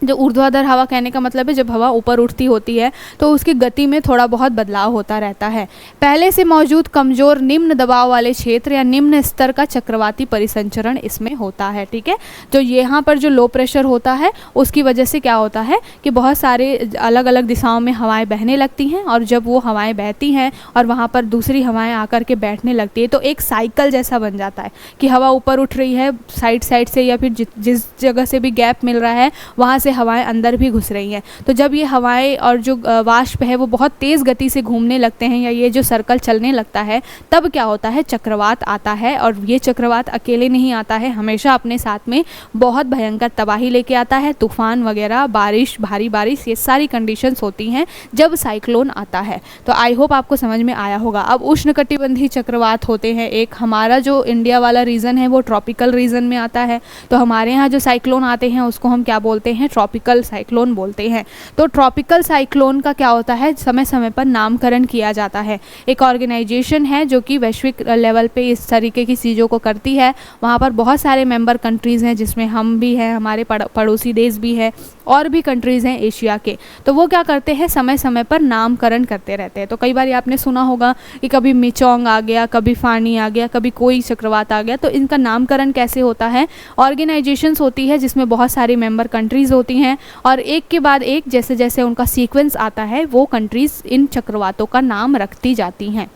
जो ऊर्ध्वाधर हवा कहने का मतलब है जब हवा ऊपर उठती होती है तो उसकी गति में थोड़ा बहुत बदलाव होता रहता है। पहले से मौजूद कमज़ोर निम्न दबाव वाले क्षेत्र या निम्न स्तर का चक्रवाती परिसंचरण इसमें होता है, ठीक है। जो यहाँ पर जो लो प्रेशर होता है उसकी वजह से क्या होता है कि बहुत सारे अलग अलग दिशाओं में हवाएं बहने लगती हैं, और जब वो हवाएं बहती हैं और वहाँ पर दूसरी हवाएं आकर के बैठने लगती है तो एक साइकिल जैसा बन जाता है कि हवा ऊपर उठ रही है साइड से, या फिर जिस जगह से भी गैप मिल रहा है वहाँ से हवाएं अंदर भी घुस रही हैं। तो जब ये हवाएं और जो वाष्प है वो बहुत तेज़ गति से घूमने लगते हैं या ये जो सर्कल चलने लगता है, तब क्या होता है, चक्रवात आता है। और ये चक्रवात अकेले नहीं आता है, हमेशा अपने साथ में बहुत भयंकर तबाही लेके आता है, तूफान वगैरह, बारिश, भारी बारिश, ये सारी कंडीशंस होती हैं जब साइक्लोन आता है। तो आई होप आपको समझ में आया होगा। अब उष्णकटिबंधीय चक्रवात होते हैं, एक हमारा जो इंडिया वाला रीजन है वो ट्रॉपिकल रीजन में आता है। तो हमारे यहाँ जो साइक्लोन आते हैं उसको हम क्या बोलते हैं, ट्रॉपिकल साइक्लोन बोलते हैं। तो ट्रॉपिकल साइक्लोन का क्या होता है, समय समय पर नामकरण किया जाता है। एक ऑर्गेनाइजेशन है जो कि वैश्विक लेवल पे इस तरीके की चीज़ों को करती है। वहाँ पर बहुत सारे मेंबर कंट्रीज़ हैं जिसमें हम भी हैं, हमारे पड़ोसी देश भी है और भी कंट्रीज़ हैं एशिया के। तो वो क्या करते हैं, समय समय पर नामकरण करते रहते हैं। तो कई बार आपने सुना होगा कि कभी मिचोंग आ गया, कभी फानी आ गया, कभी कोई चक्रवात आ गया। तो इनका नामकरण कैसे होता है, ऑर्गेनाइजेशंस होती है जिसमें बहुत सारी मेंबर कंट्रीज़ होती हैं और एक के बाद एक जैसे जैसे उनका सीक्वेंस आता है वो कंट्रीज़ इन चक्रवातों का नाम रखती जाती हैं।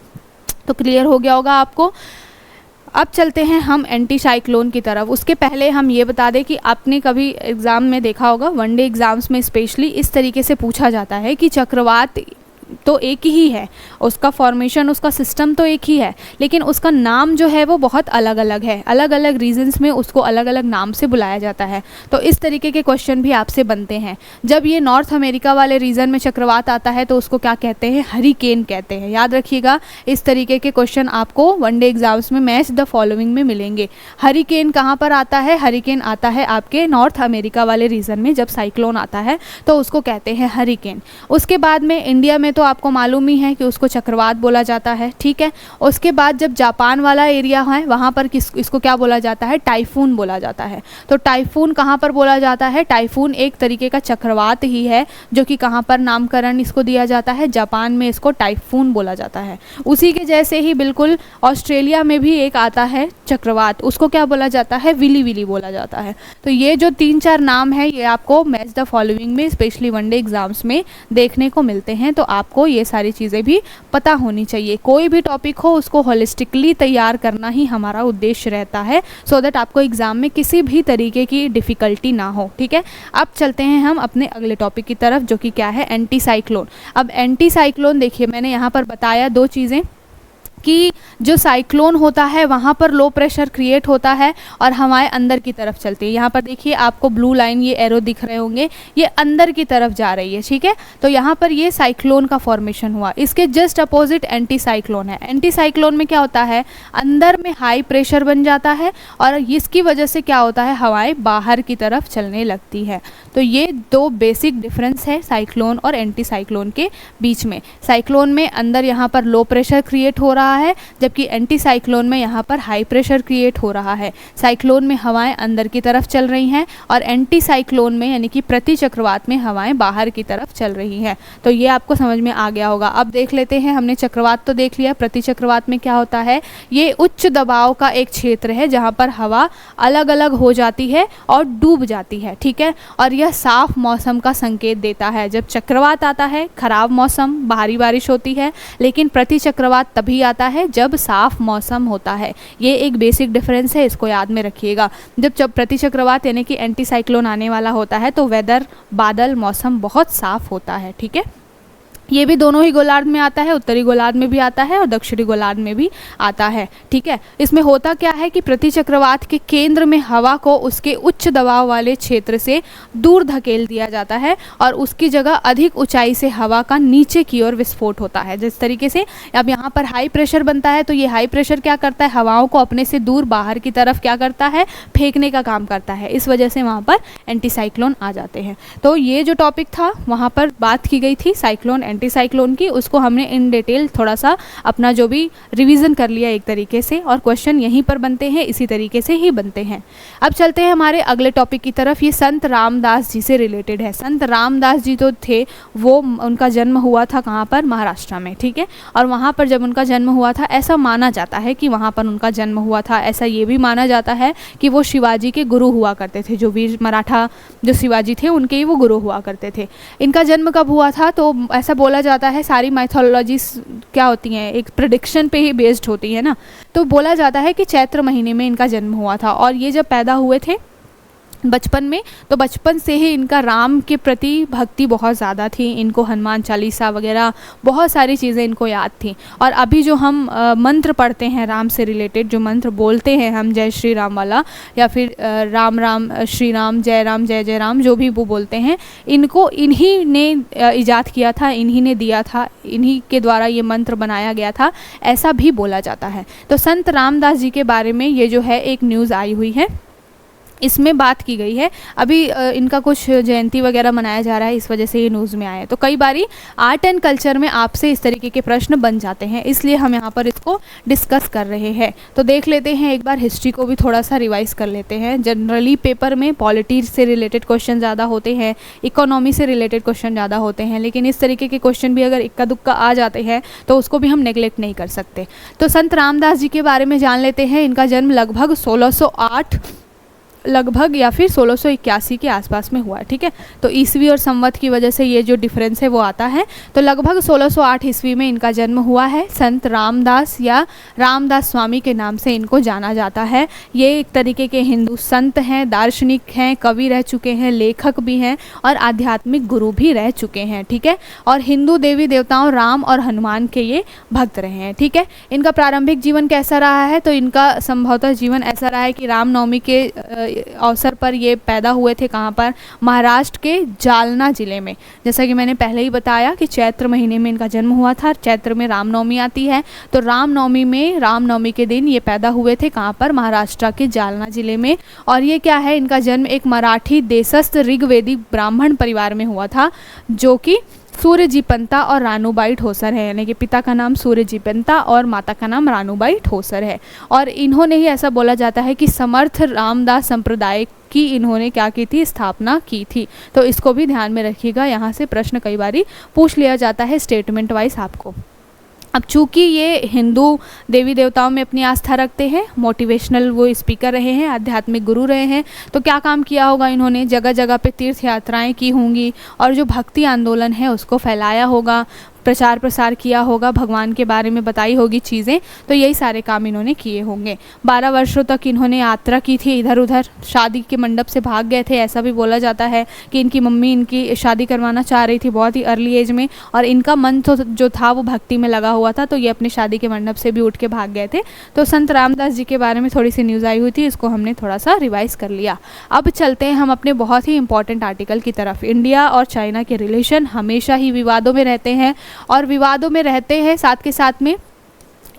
तो क्लियर हो गया होगा आपको। अब चलते हैं हम एंटी साइक्लोन की तरफ। उसके पहले हम ये बता दें कि आपने कभी एग्ज़ाम में देखा होगा, वनडे एग्ज़ाम्स में स्पेशली इस तरीके से पूछा जाता है कि चक्रवात तो एक ही है, उसका फॉर्मेशन, उसका सिस्टम तो एक ही है, लेकिन उसका नाम जो है वो बहुत अलग अलग है। अलग अलग रीजन्स में उसको अलग अलग नाम से बुलाया जाता है। तो इस तरीके के क्वेश्चन भी आपसे बनते हैं। जब ये नॉर्थ अमेरिका वाले रीजन में चक्रवात आता है तो उसको क्या कहते हैं, हरिकेन कहते हैं। याद रखिएगा, इस तरीके के क्वेश्चन आपको वनडे एग्जाम्स में मैच द फॉलोइंग में मिलेंगे। हरिकेन कहाँ पर आता है, हरिकेन आता है आपके नॉर्थ अमेरिका वाले रीजन में। जब साइक्लोन आता है तो उसको कहते हैं हरिकेन। उसके बाद में इंडिया में तो आपको मालूम ही है कि उसको चक्रवात बोला जाता है, ठीक है। उसके बाद जब जापान वाला एरिया है वहाँ पर इसको क्या बोला जाता है, टाइफून बोला जाता है। तो टाइफून कहाँ पर बोला जाता है, टाइफून एक तरीके का चक्रवात ही है जो कि कहाँ पर नामकरण इसको दिया जाता है, जापान में इसको टाइफून बोला जाता है। उसी के जैसे ही बिल्कुल ऑस्ट्रेलिया में भी एक आता है चक्रवात, उसको क्या बोला जाता है, विली विली बोला जाता है। तो ये जो 3-4 नाम है ये आपको मैच द फॉलोइंग में स्पेशली वनडे एग्जाम्स में देखने को मिलते हैं। तो आपको ये सारी चीज़ें भी पता होनी चाहिए। कोई भी टॉपिक हो उसको होलिस्टिकली तैयार करना ही हमारा उद्देश्य रहता है, सो दैट आपको एग्जाम में किसी भी तरीके की डिफ़िकल्टी ना हो, ठीक है। अब चलते हैं हम अपने अगले टॉपिक की तरफ जो कि क्या है, एंटी साइक्लोन। अब एंटी साइक्लोन देखिए, मैंने यहाँ पर बताया 2 चीज़ें कि जो साइक्लोन होता है वहाँ पर लो प्रेशर क्रिएट होता है और हवाएं अंदर की तरफ चलती है। यहाँ पर देखिए आपको ब्लू लाइन, ये एरो दिख रहे होंगे, ये अंदर की तरफ जा रही है, ठीक है। तो यहाँ पर ये साइक्लोन का फॉर्मेशन हुआ। इसके जस्ट अपोजिट एंटी साइक्लोन है। एंटी साइक्लोन में क्या होता है, अंदर में हाई प्रेशर बन जाता है और इसकी वजह से क्या होता है, हवाएं बाहर की तरफ चलने लगती है। तो ये 2 बेसिक डिफरेंस है साइक्लोन और एंटी साइक्लोन के बीच में। साइक्लोन में अंदर यहाँ पर लो प्रेशर क्रिएट हो रहा है, जबकि एंटी साइक्लोन में यहाँ पर हाई प्रेशर क्रिएट हो रहा है। साइक्लोन में हवाएं अंदर की तरफ चल रही हैं और एंटी साइक्लोन में यानी कि प्रति चक्रवात में हवाएं बाहर की तरफ चल रही हैं। तो ये आपको समझ में आ गया होगा। अब देख लेते हैं, हमने चक्रवात तो देख लिया, प्रति चक्रवात में क्या होता है, ये उच्च दबाव का एक क्षेत्र है जहाँ पर हवा अलग अलग हो जाती है और डूब जाती है, ठीक है। और यह साफ मौसम का संकेत देता है। जब चक्रवात आता है खराब मौसम, भारी बारिश होती है, लेकिन प्रति चक्रवात तभी आता है जब साफ मौसम होता है। ये एक बेसिक डिफरेंस है, इसको याद में रखिएगा। जब प्रति चक्रवात यानी कि एंटी साइक्लोन आने वाला होता है तो वेदर, बादल, मौसम बहुत साफ होता है, ठीक है। ये भी दोनों ही गोलार्ध में आता है, उत्तरी गोलार्ध में भी आता है और दक्षिणी गोलार्ध में भी आता है, ठीक है। इसमें होता क्या है कि प्रति चक्रवात के केंद्र में हवा को उसके उच्च दबाव वाले क्षेत्र से दूर धकेल दिया जाता है और उसकी जगह अधिक ऊंचाई से हवा का नीचे की ओर विस्फोट होता है। जिस तरीके से अब यहाँ पर हाई प्रेशर बनता है तो ये हाई प्रेशर क्या करता है, हवाओं को अपने से दूर बाहर की तरफ क्या करता है, फेंकने का काम करता है। इस वजह से वहाँ पर एंटी साइक्लोन आ जाते हैं। तो ये जो टॉपिक था वहाँ पर बात की गई थी साइक्लोन एंटी साइक्लोन की, उसको हमने इन डिटेल थोड़ा सा अपना जो भी रिवीजन कर लिया एक तरीके से, और क्वेश्चन यहीं पर बनते हैं, इसी तरीके से ही बनते हैं। अब चलते हैं हमारे अगले टॉपिक की तरफ। ये संत रामदास जी से रिलेटेड है। संत रामदास जी तो थे, वो उनका जन्म हुआ था कहाँ पर, महाराष्ट्र में, ठीक है। और वहाँ पर जब उनका जन्म हुआ था, ऐसा माना जाता है कि वहाँ पर उनका जन्म हुआ था। ऐसा ये भी माना जाता है कि वो शिवाजी के गुरु हुआ करते थे, जो वीर मराठा जो शिवाजी थे उनके ही वो गुरु हुआ करते थे। इनका जन्म कब हुआ था, तो ऐसा बोला जाता है, सारी माइथोलॉजीज क्या होती हैं, एक प्रेडिक्शन पे ही बेस्ड होती है ना। तो बोला जाता है कि चैत्र महीने में इनका जन्म हुआ था और ये जब पैदा हुए थे बचपन में, तो बचपन से ही इनका राम के प्रति भक्ति बहुत ज़्यादा थी। इनको हनुमान चालीसा वगैरह बहुत सारी चीज़ें इनको याद थी। और अभी जो हम मंत्र पढ़ते हैं राम से रिलेटेड, जो मंत्र बोलते हैं हम जय श्री राम वाला, या फिर राम राम श्री राम जय जय राम, जो भी वो बोलते हैं, इनको इन्हीं ने ईजाद किया था, इन्हीं ने दिया था, इन्हीं के द्वारा ये मंत्र बनाया गया था, ऐसा भी बोला जाता है। तो संत रामदास जी के बारे में ये जो है एक न्यूज़ आई हुई है, इसमें बात की गई है। अभी इनका कुछ जयंती वगैरह मनाया जा रहा है, इस वजह से ये न्यूज़ में आए हैं। तो कई बारी आर्ट एंड कल्चर में आपसे इस तरीके के प्रश्न बन जाते हैं, इसलिए हम यहाँ पर इसको डिस्कस कर रहे हैं। तो देख लेते हैं एक बार, हिस्ट्री को भी थोड़ा सा रिवाइज कर लेते हैं। जनरली पेपर में पॉलिटी से रिलेटेड क्वेश्चन ज़्यादा होते हैं, इकोनॉमी से रिलेटेड क्वेश्चन ज़्यादा होते हैं, लेकिन इस तरीके के क्वेश्चन भी अगर इक्का दुक्का आ जाते हैं तो उसको भी हम नेगलेक्ट नहीं कर सकते। तो संत रामदास जी के बारे में जान लेते हैं। इनका जन्म लगभग 1608 या फिर 1681 के आसपास में हुआ है। ठीक है, तो ईस्वी और संवत की वजह से ये जो डिफरेंस है वो आता है। तो लगभग 1608 ईस्वी में इनका जन्म हुआ है। संत रामदास या रामदास स्वामी के नाम से इनको जाना जाता है। ये एक तरीके के हिंदू संत हैं, दार्शनिक हैं, कवि रह चुके हैं, लेखक भी हैं और आध्यात्मिक गुरु भी रह चुके हैं। ठीक है, और हिंदू देवी देवताओं राम और हनुमान के ये भक्त रहे हैं। ठीक है, इनका प्रारंभिक जीवन कैसा रहा है? तो इनका संभवतः जीवन ऐसा रहा है कि रामनवमी के अवसर पर ये पैदा हुए थे। कहाँ पर? महाराष्ट्र के जालना ज़िले में। जैसा कि मैंने पहले ही बताया कि चैत्र महीने में इनका जन्म हुआ था। चैत्र में रामनवमी आती है, तो रामनवमी के दिन ये पैदा हुए थे। कहाँ पर? महाराष्ट्र के जालना ज़िले में। और ये क्या है, इनका जन्म एक मराठी देशस्थ ऋग्वेदिक ब्राह्मण परिवार में हुआ था, जो कि सूर्यजी पंता और रानूबाई ठोसर है। यानी कि पिता का नाम सूर्यजी पंता और माता का नाम रानूबाई ठोसर है। और इन्होंने ही, ऐसा बोला जाता है कि समर्थ रामदास संप्रदाय की इन्होंने क्या की थी? स्थापना की थी। तो इसको भी ध्यान में रखिएगा, यहाँ से प्रश्न कई बारी पूछ लिया जाता है स्टेटमेंट वाइज आपको। अब चूँकि ये हिंदू देवी देवताओं में अपनी आस्था रखते हैं, मोटिवेशनल वो स्पीकर रहे हैं, आध्यात्मिक गुरु रहे हैं, तो क्या काम किया होगा इन्होंने? जगह जगह पे तीर्थ यात्राएं की होंगी और जो भक्ति आंदोलन है उसको फैलाया होगा, प्रचार प्रसार किया होगा, भगवान के बारे में बताई होगी चीज़ें। तो यही सारे काम इन्होंने किए होंगे। 12 वर्षों तक इन्होंने यात्रा की थी इधर उधर, शादी के मंडप से भाग गए थे। ऐसा भी बोला जाता है कि इनकी मम्मी इनकी शादी करवाना चाह रही थी बहुत ही अर्ली एज में, और इनका मन तो जो था वो भक्ति में लगा हुआ था, तो ये अपनी शादी के मंडप से भी उठ के भाग गए थे। तो संत रामदास जी के बारे में थोड़ी सी न्यूज़ आई हुई थी, इसको हमने थोड़ा सा रिवाइज कर लिया। अब चलते हैं हम अपने बहुत ही इंपॉर्टेंट आर्टिकल की तरफ। इंडिया और चाइना के रिलेशन हमेशा ही विवादों में रहते हैं, और विवादों में रहते हैं साथ के साथ में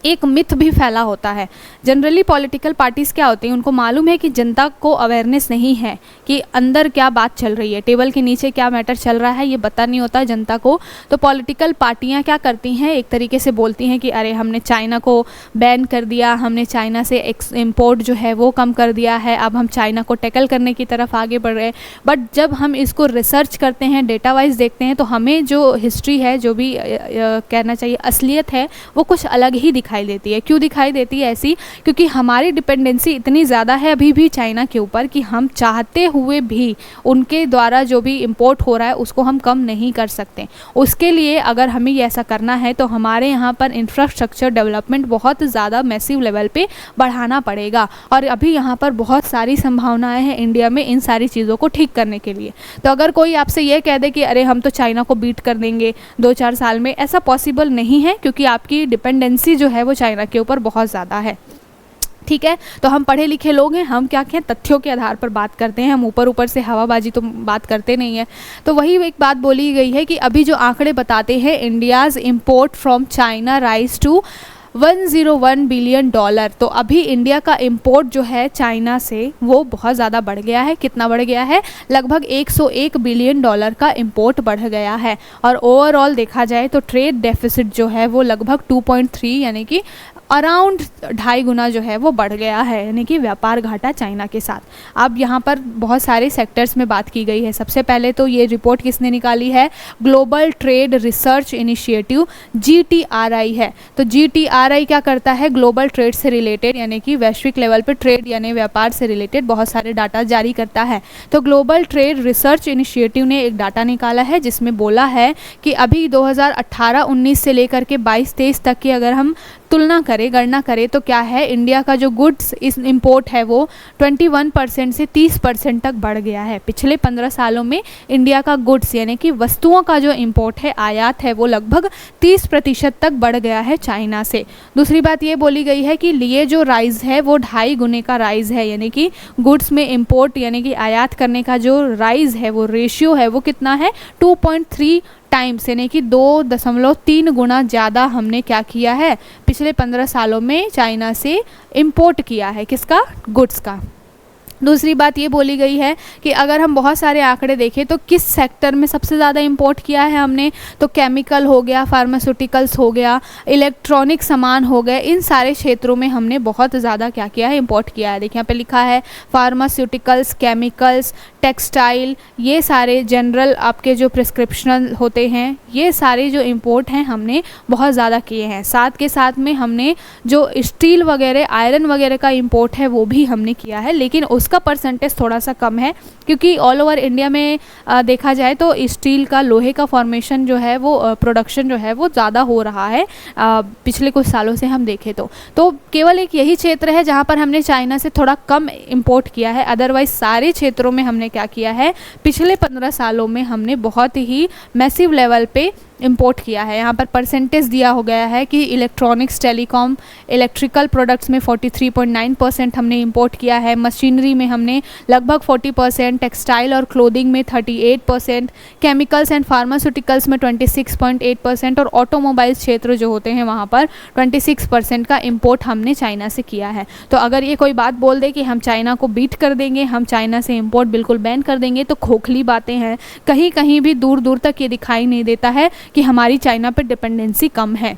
एक मिथ भी फैला होता है। जनरली पॉलिटिकल पार्टीज़ क्या होती हैं, उनको मालूम है कि जनता को अवेयरनेस नहीं है कि अंदर क्या बात चल रही है, टेबल के नीचे क्या मैटर चल रहा है, ये पता नहीं होता है जनता को। तो पॉलिटिकल पार्टियां क्या करती हैं, एक तरीके से बोलती हैं कि अरे हमने चाइना को बैन कर दिया, हमने चाइना से इम्पोर्ट जो है वो कम कर दिया है, अब हम चाइना को टैकल करने की तरफ आगे बढ़ रहे हैं। बट जब हम इसको रिसर्च करते हैं, डेटा वाइज देखते हैं, तो हमें जो हिस्ट्री है, जो भी कहना चाहिए असलियत है, वो कुछ अलग ही दिखाई देती है। क्यों दिखाई देती है ऐसी? क्योंकि हमारी डिपेंडेंसी इतनी ज़्यादा है अभी भी चाइना के ऊपर कि हम चाहते हुए भी उनके द्वारा जो भी इंपोर्ट हो रहा है उसको हम कम नहीं कर सकते। उसके लिए अगर हमें ऐसा करना है तो हमारे यहाँ पर इंफ्रास्ट्रक्चर डेवलपमेंट बहुत ज़्यादा मैसिव लेवल पे बढ़ाना पड़ेगा। और अभी यहाँ पर बहुत सारी संभावनाएं हैं इंडिया में इन सारी चीज़ों को ठीक करने के लिए। तो अगर कोई आपसे ये कह दे कि अरे हम तो चाइना को बीट कर देंगे 2-4 साल में, ऐसा पॉसिबल नहीं है, क्योंकि आपकी डिपेंडेंसी जो है वो चाइना के ऊपर बहुत ज़्यादा है। ठीक है, तो हम पढ़े लिखे लोग हैं, हम क्या कहें, तथ्यों के आधार पर बात करते हैं, हम ऊपर ऊपर से हवाबाजी तो बात करते नहीं है। तो वही एक बात बोली गई है कि अभी जो आंकड़े बताते हैं, India's import from China rise to $101 billion. तो अभी इंडिया का इंपोर्ट जो है चाइना से वो बहुत ज़्यादा बढ़ गया है। कितना बढ़ गया है? लगभग $101 बिलियन का इंपोर्ट बढ़ गया है। और ओवरऑल देखा जाए तो ट्रेड डेफिसिट जो है वो लगभग 2.3 यानी कि अराउंड 2.5 गुना जो है वो बढ़ गया है, यानी कि व्यापार घाटा चाइना के साथ। अब यहाँ पर बहुत सारे सेक्टर्स में बात की गई है। सबसे पहले तो ये रिपोर्ट किसने निकाली है? Global trade research initiative GTRI है। तो GTRI क्या करता है? ग्लोबल ट्रेड से रिलेटेड यानी कि वैश्विक लेवल पर ट्रेड यानी व्यापार से रिलेटेड बहुत सारे डाटा जारी करता है। तो ग्लोबल ट्रेड रिसर्च इनिशिएटिव ने एक डाटा निकाला है जिसमें बोला है कि अभी 2018-19 से लेकर के 22-23 तक की अगर हम तुलना करें, गणना करें तो क्या है, इंडिया का जो गुड्स इस इम्पोर्ट है वो 21% से 30% तक बढ़ गया है। पिछले 15 सालों में इंडिया का गुड्स यानी कि वस्तुओं का जो इम्पोर्ट है, आयात है, वो लगभग 30% तक बढ़ गया है चाइना से। दूसरी बात ये बोली गई है कि ये जो राइज है वो 2.5 गुने का राइज है, यानी कि गुड्स में इम्पोर्ट यानी कि आयात करने का जो राइज है, वो रेशियो है, वो कितना है 2.3 टाइम्स, यानी कि 2.3 गुना ज़्यादा हमने क्या किया है, पिछले 15 सालों में चाइना से इम्पोर्ट किया है। किसका? गुड्स का। दूसरी बात ये बोली गई है कि अगर हम बहुत सारे आंकड़े देखें तो किस सेक्टर में सबसे ज़्यादा इंपोर्ट किया है हमने, तो केमिकल हो गया, फार्मास्यूटिकल्स हो गया, इलेक्ट्रॉनिक सामान हो गए, इन सारे क्षेत्रों में हमने बहुत ज़्यादा क्या किया है, इंपोर्ट किया है। देखिए यहाँ पे लिखा है फार्मास्यूटिकल्स, केमिकल्स, टेक्सटाइल, ये सारे जनरल आपके जो प्रिस्क्रिप्शनल होते हैं, ये सारे जो इंपोर्ट हैं हमने बहुत ज़्यादा किए हैं। साथ के साथ में हमने जो स्टील वगैरह, आयरन वगैरह का इंपोर्ट है वो भी हमने किया है, लेकिन उसका परसेंटेज थोड़ा सा कम है, क्योंकि ऑल ओवर इंडिया में देखा जाए तो स्टील का, लोहे का फॉर्मेशन जो है वो प्रोडक्शन जो है वो ज़्यादा हो रहा है पिछले कुछ सालों से हम देखें तो केवल एक यही क्षेत्र है जहाँ पर हमने चाइना से थोड़ा कम इंपोर्ट किया है। अदरवाइज सारे क्षेत्रों में हमने क्या किया है, पिछले 15 सालों में हमने बहुत ही मैसिव लेवल पे इंपोर्ट किया है। यहाँ पर परसेंटेज दिया हो गया है कि इलेक्ट्रॉनिक्स, टेलीकॉम, इलेक्ट्रिकल प्रोडक्ट्स में 43.9% हमने इंपोर्ट किया है, मशीनरी में हमने लगभग 40%, टेक्सटाइल और क्लोथिंग में 38%, केमिकल्स एंड फार्मास्यूटिकल्स में 26.8% और ऑटोमोबाइल्स क्षेत्र जो होते हैं वहाँ पर 26% का इंपोर्ट हमने चाइना से किया है। तो अगर ये कोई बात बोल दे कि हम चाइना को बीट कर देंगे, हम चाइना से इंपोर्ट बिल्कुल बैन कर देंगे, तो खोखली बातें हैं। कहीं कहीं भी दूर दूर तक ये दिखाई नहीं देता है कि हमारी चाइना पर डिपेंडेंसी कम है।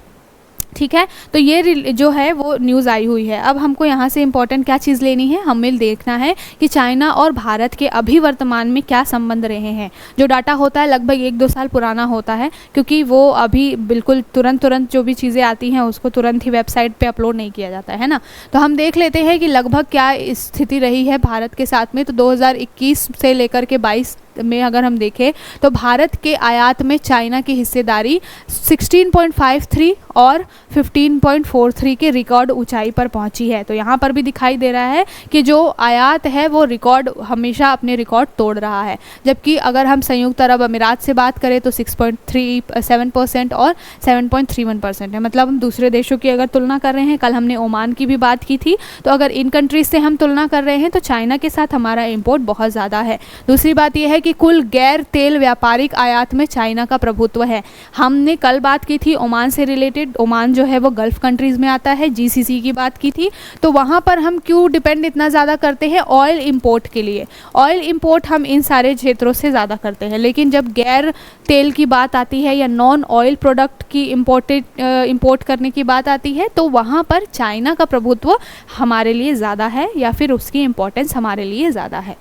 ठीक है, तो ये जो है वो न्यूज़ आई हुई है। अब हमको यहाँ से इम्पोर्टेंट क्या चीज़ लेनी है, हमें देखना है कि चाइना और भारत के अभी वर्तमान में क्या संबंध रहे हैं। जो डाटा होता है लगभग 1-2 साल पुराना होता है, क्योंकि वो अभी बिल्कुल तुरंत जो भी चीज़ें आती हैं उसको तुरंत ही वेबसाइट पे अपलोड नहीं किया जाता है ना। तो हम देख लेते हैं कि लगभग क्या स्थिति रही है भारत के साथ में। तो 2021 से लेकर के 22 में अगर हम देखें तो भारत के आयात में चाइना की हिस्सेदारी 16.53 और 15.43 के रिकॉर्ड ऊंचाई पर पहुंची है। तो यहाँ पर भी दिखाई दे रहा है कि जो आयात है वो रिकॉर्ड हमेशा अपने रिकॉर्ड तोड़ रहा है। जबकि अगर हम संयुक्त अरब अमीरात से बात करें तो 6.37% और 7.31% है। मतलब हम दूसरे देशों की अगर तुलना कर रहे हैं, कल हमने ओमान की भी बात की थी, तो अगर इन कंट्रीज से हम तुलना कर रहे हैं तो चाइना के साथ हमारा इम्पोर्ट बहुत ज़्यादा है। दूसरी बात यह है कि कुल गैर तेल व्यापारिक आयात में चाइना का प्रभुत्व है। हमने कल बात की थी ओमान से रिलेटेड, ओमान जो है वो गल्फ कंट्रीज़ में आता है, जीसीसी की बात की थी। तो वहाँ पर हम क्यों डिपेंड इतना ज़्यादा करते हैं, ऑयल इंपोर्ट के लिए। ऑयल इंपोर्ट हम इन सारे क्षेत्रों से ज़्यादा करते हैं, लेकिन जब गैर तेल की बात आती है या नॉन ऑयल प्रोडक्ट की इंपोर्ट करने की बात आती है तो वहाँ पर चाइना का प्रभुत्व हमारे लिए ज़्यादा है, या फिर उसकी इम्पोर्टेंस हमारे लिए ज़्यादा है।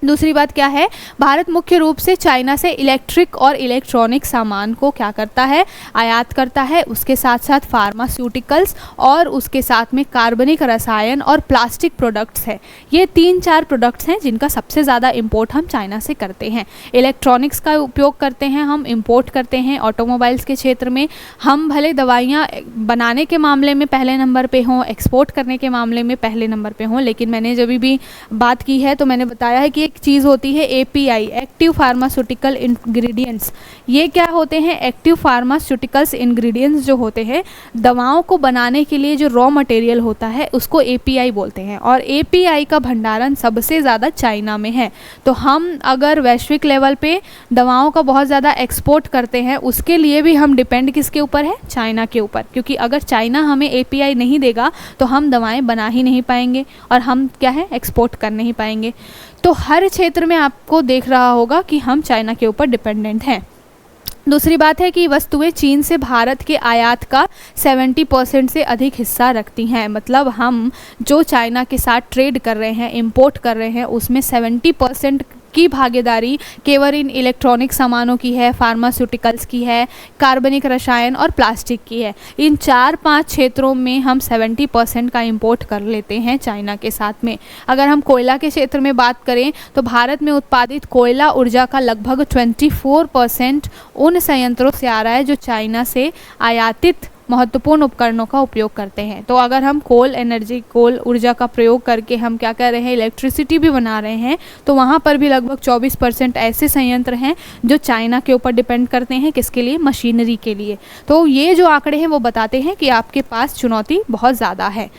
दूसरी बात क्या है, भारत मुख्य रूप से चाइना से इलेक्ट्रिक और इलेक्ट्रॉनिक सामान को क्या करता है, आयात करता है। उसके साथ साथ फार्मास्यूटिकल्स और उसके साथ में कार्बनिक रसायन और प्लास्टिक प्रोडक्ट्स है। ये 3-4 प्रोडक्ट्स हैं जिनका सबसे ज़्यादा इंपोर्ट हम चाइना से करते हैं। इलेक्ट्रॉनिक्स का उपयोग करते हैं, हम इंपोर्ट करते हैं। ऑटोमोबाइल्स के क्षेत्र में हम भले दवाइयाँ बनाने के मामले में पहले नंबर पे हों, एक्सपोर्ट करने के मामले में पहले नंबर पे हों, लेकिन मैंने जब भी बात की है तो मैंने बताया है कि एक चीज़ होती है एपीआई, एक्टिव फार्मास्यूटिकल इंग्रेडिएंट्स। ये क्या होते हैं, एक्टिव फार्मास्यूटिकल्स इंग्रेडिएंट्स जो होते हैं, दवाओं को बनाने के लिए जो रॉ मटेरियल होता है उसको एपीआई बोलते हैं, और एपीआई का भंडारण सबसे ज़्यादा चाइना में है। तो हम अगर वैश्विक लेवल पे दवाओं का बहुत ज़्यादा एक्सपोर्ट करते हैं, उसके लिए भी हम डिपेंड किसके ऊपर है, चाइना के ऊपर। क्योंकि अगर चाइना हमें एपीआई नहीं देगा तो हम दवाएं बना ही नहीं पाएंगे और हम क्या है, एक्सपोर्ट कर नहीं पाएंगे। तो हर क्षेत्र में आपको देख रहा होगा कि हम चाइना के ऊपर डिपेंडेंट हैं। दूसरी बात है कि वस्तुएं चीन से भारत के आयात का 70% से अधिक हिस्सा रखती हैं। मतलब हम जो चाइना के साथ ट्रेड कर रहे हैं, इंपोर्ट कर रहे हैं, उसमें 70% की भागीदारी केवल इन इलेक्ट्रॉनिक सामानों की है, फार्मास्यूटिकल्स की है, कार्बनिक रसायन और प्लास्टिक की है। इन 4-5 क्षेत्रों में हम 70% का इंपोर्ट कर लेते हैं चाइना के साथ में। अगर हम कोयला के क्षेत्र में बात करें तो भारत में उत्पादित कोयला ऊर्जा का लगभग 24% उन संयंत्रों से आ रहा है जो चाइना से आयातित महत्वपूर्ण उपकरणों का उपयोग करते हैं। तो अगर हम कोल ऊर्जा का प्रयोग करके हम क्या कर रहे हैं, इलेक्ट्रिसिटी भी बना रहे हैं, तो वहाँ पर भी लगभग 24% ऐसे संयंत्र हैं जो चाइना के ऊपर डिपेंड करते हैं, किसके लिए, मशीनरी के लिए। तो ये जो आंकड़े हैं वो बताते हैं कि आपके पास चुनौती बहुत ज़्यादा है।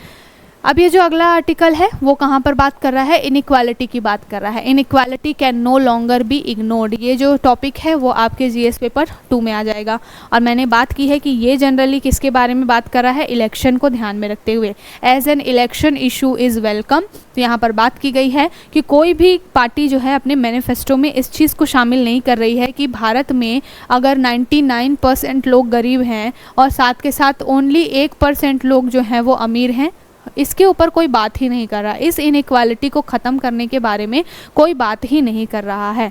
अब ये जो अगला आर्टिकल है वो कहाँ पर बात कर रहा है, इनइक्वालिटी की बात कर रहा है। Inequality can no longer be ignored, ये जो टॉपिक है वो आपके जीएस पेपर 2 में आ जाएगा। और मैंने बात की है कि ये जनरली किसके बारे में बात कर रहा है, इलेक्शन को ध्यान में रखते हुए। As an election issue is welcome, तो यहाँ पर बात की गई है कि कोई भी पार्टी जो है अपने मैनिफेस्टो में इस चीज़ को शामिल नहीं कर रही है कि भारत में अगर 99% लोग गरीब हैं और साथ के साथ ओनली 1% लोग जो हैं वो अमीर हैं, इसके ऊपर कोई बात ही नहीं कर रहा। इस इनइक्वालिटी को ख़त्म करने के बारे में कोई बात ही नहीं कर रहा है।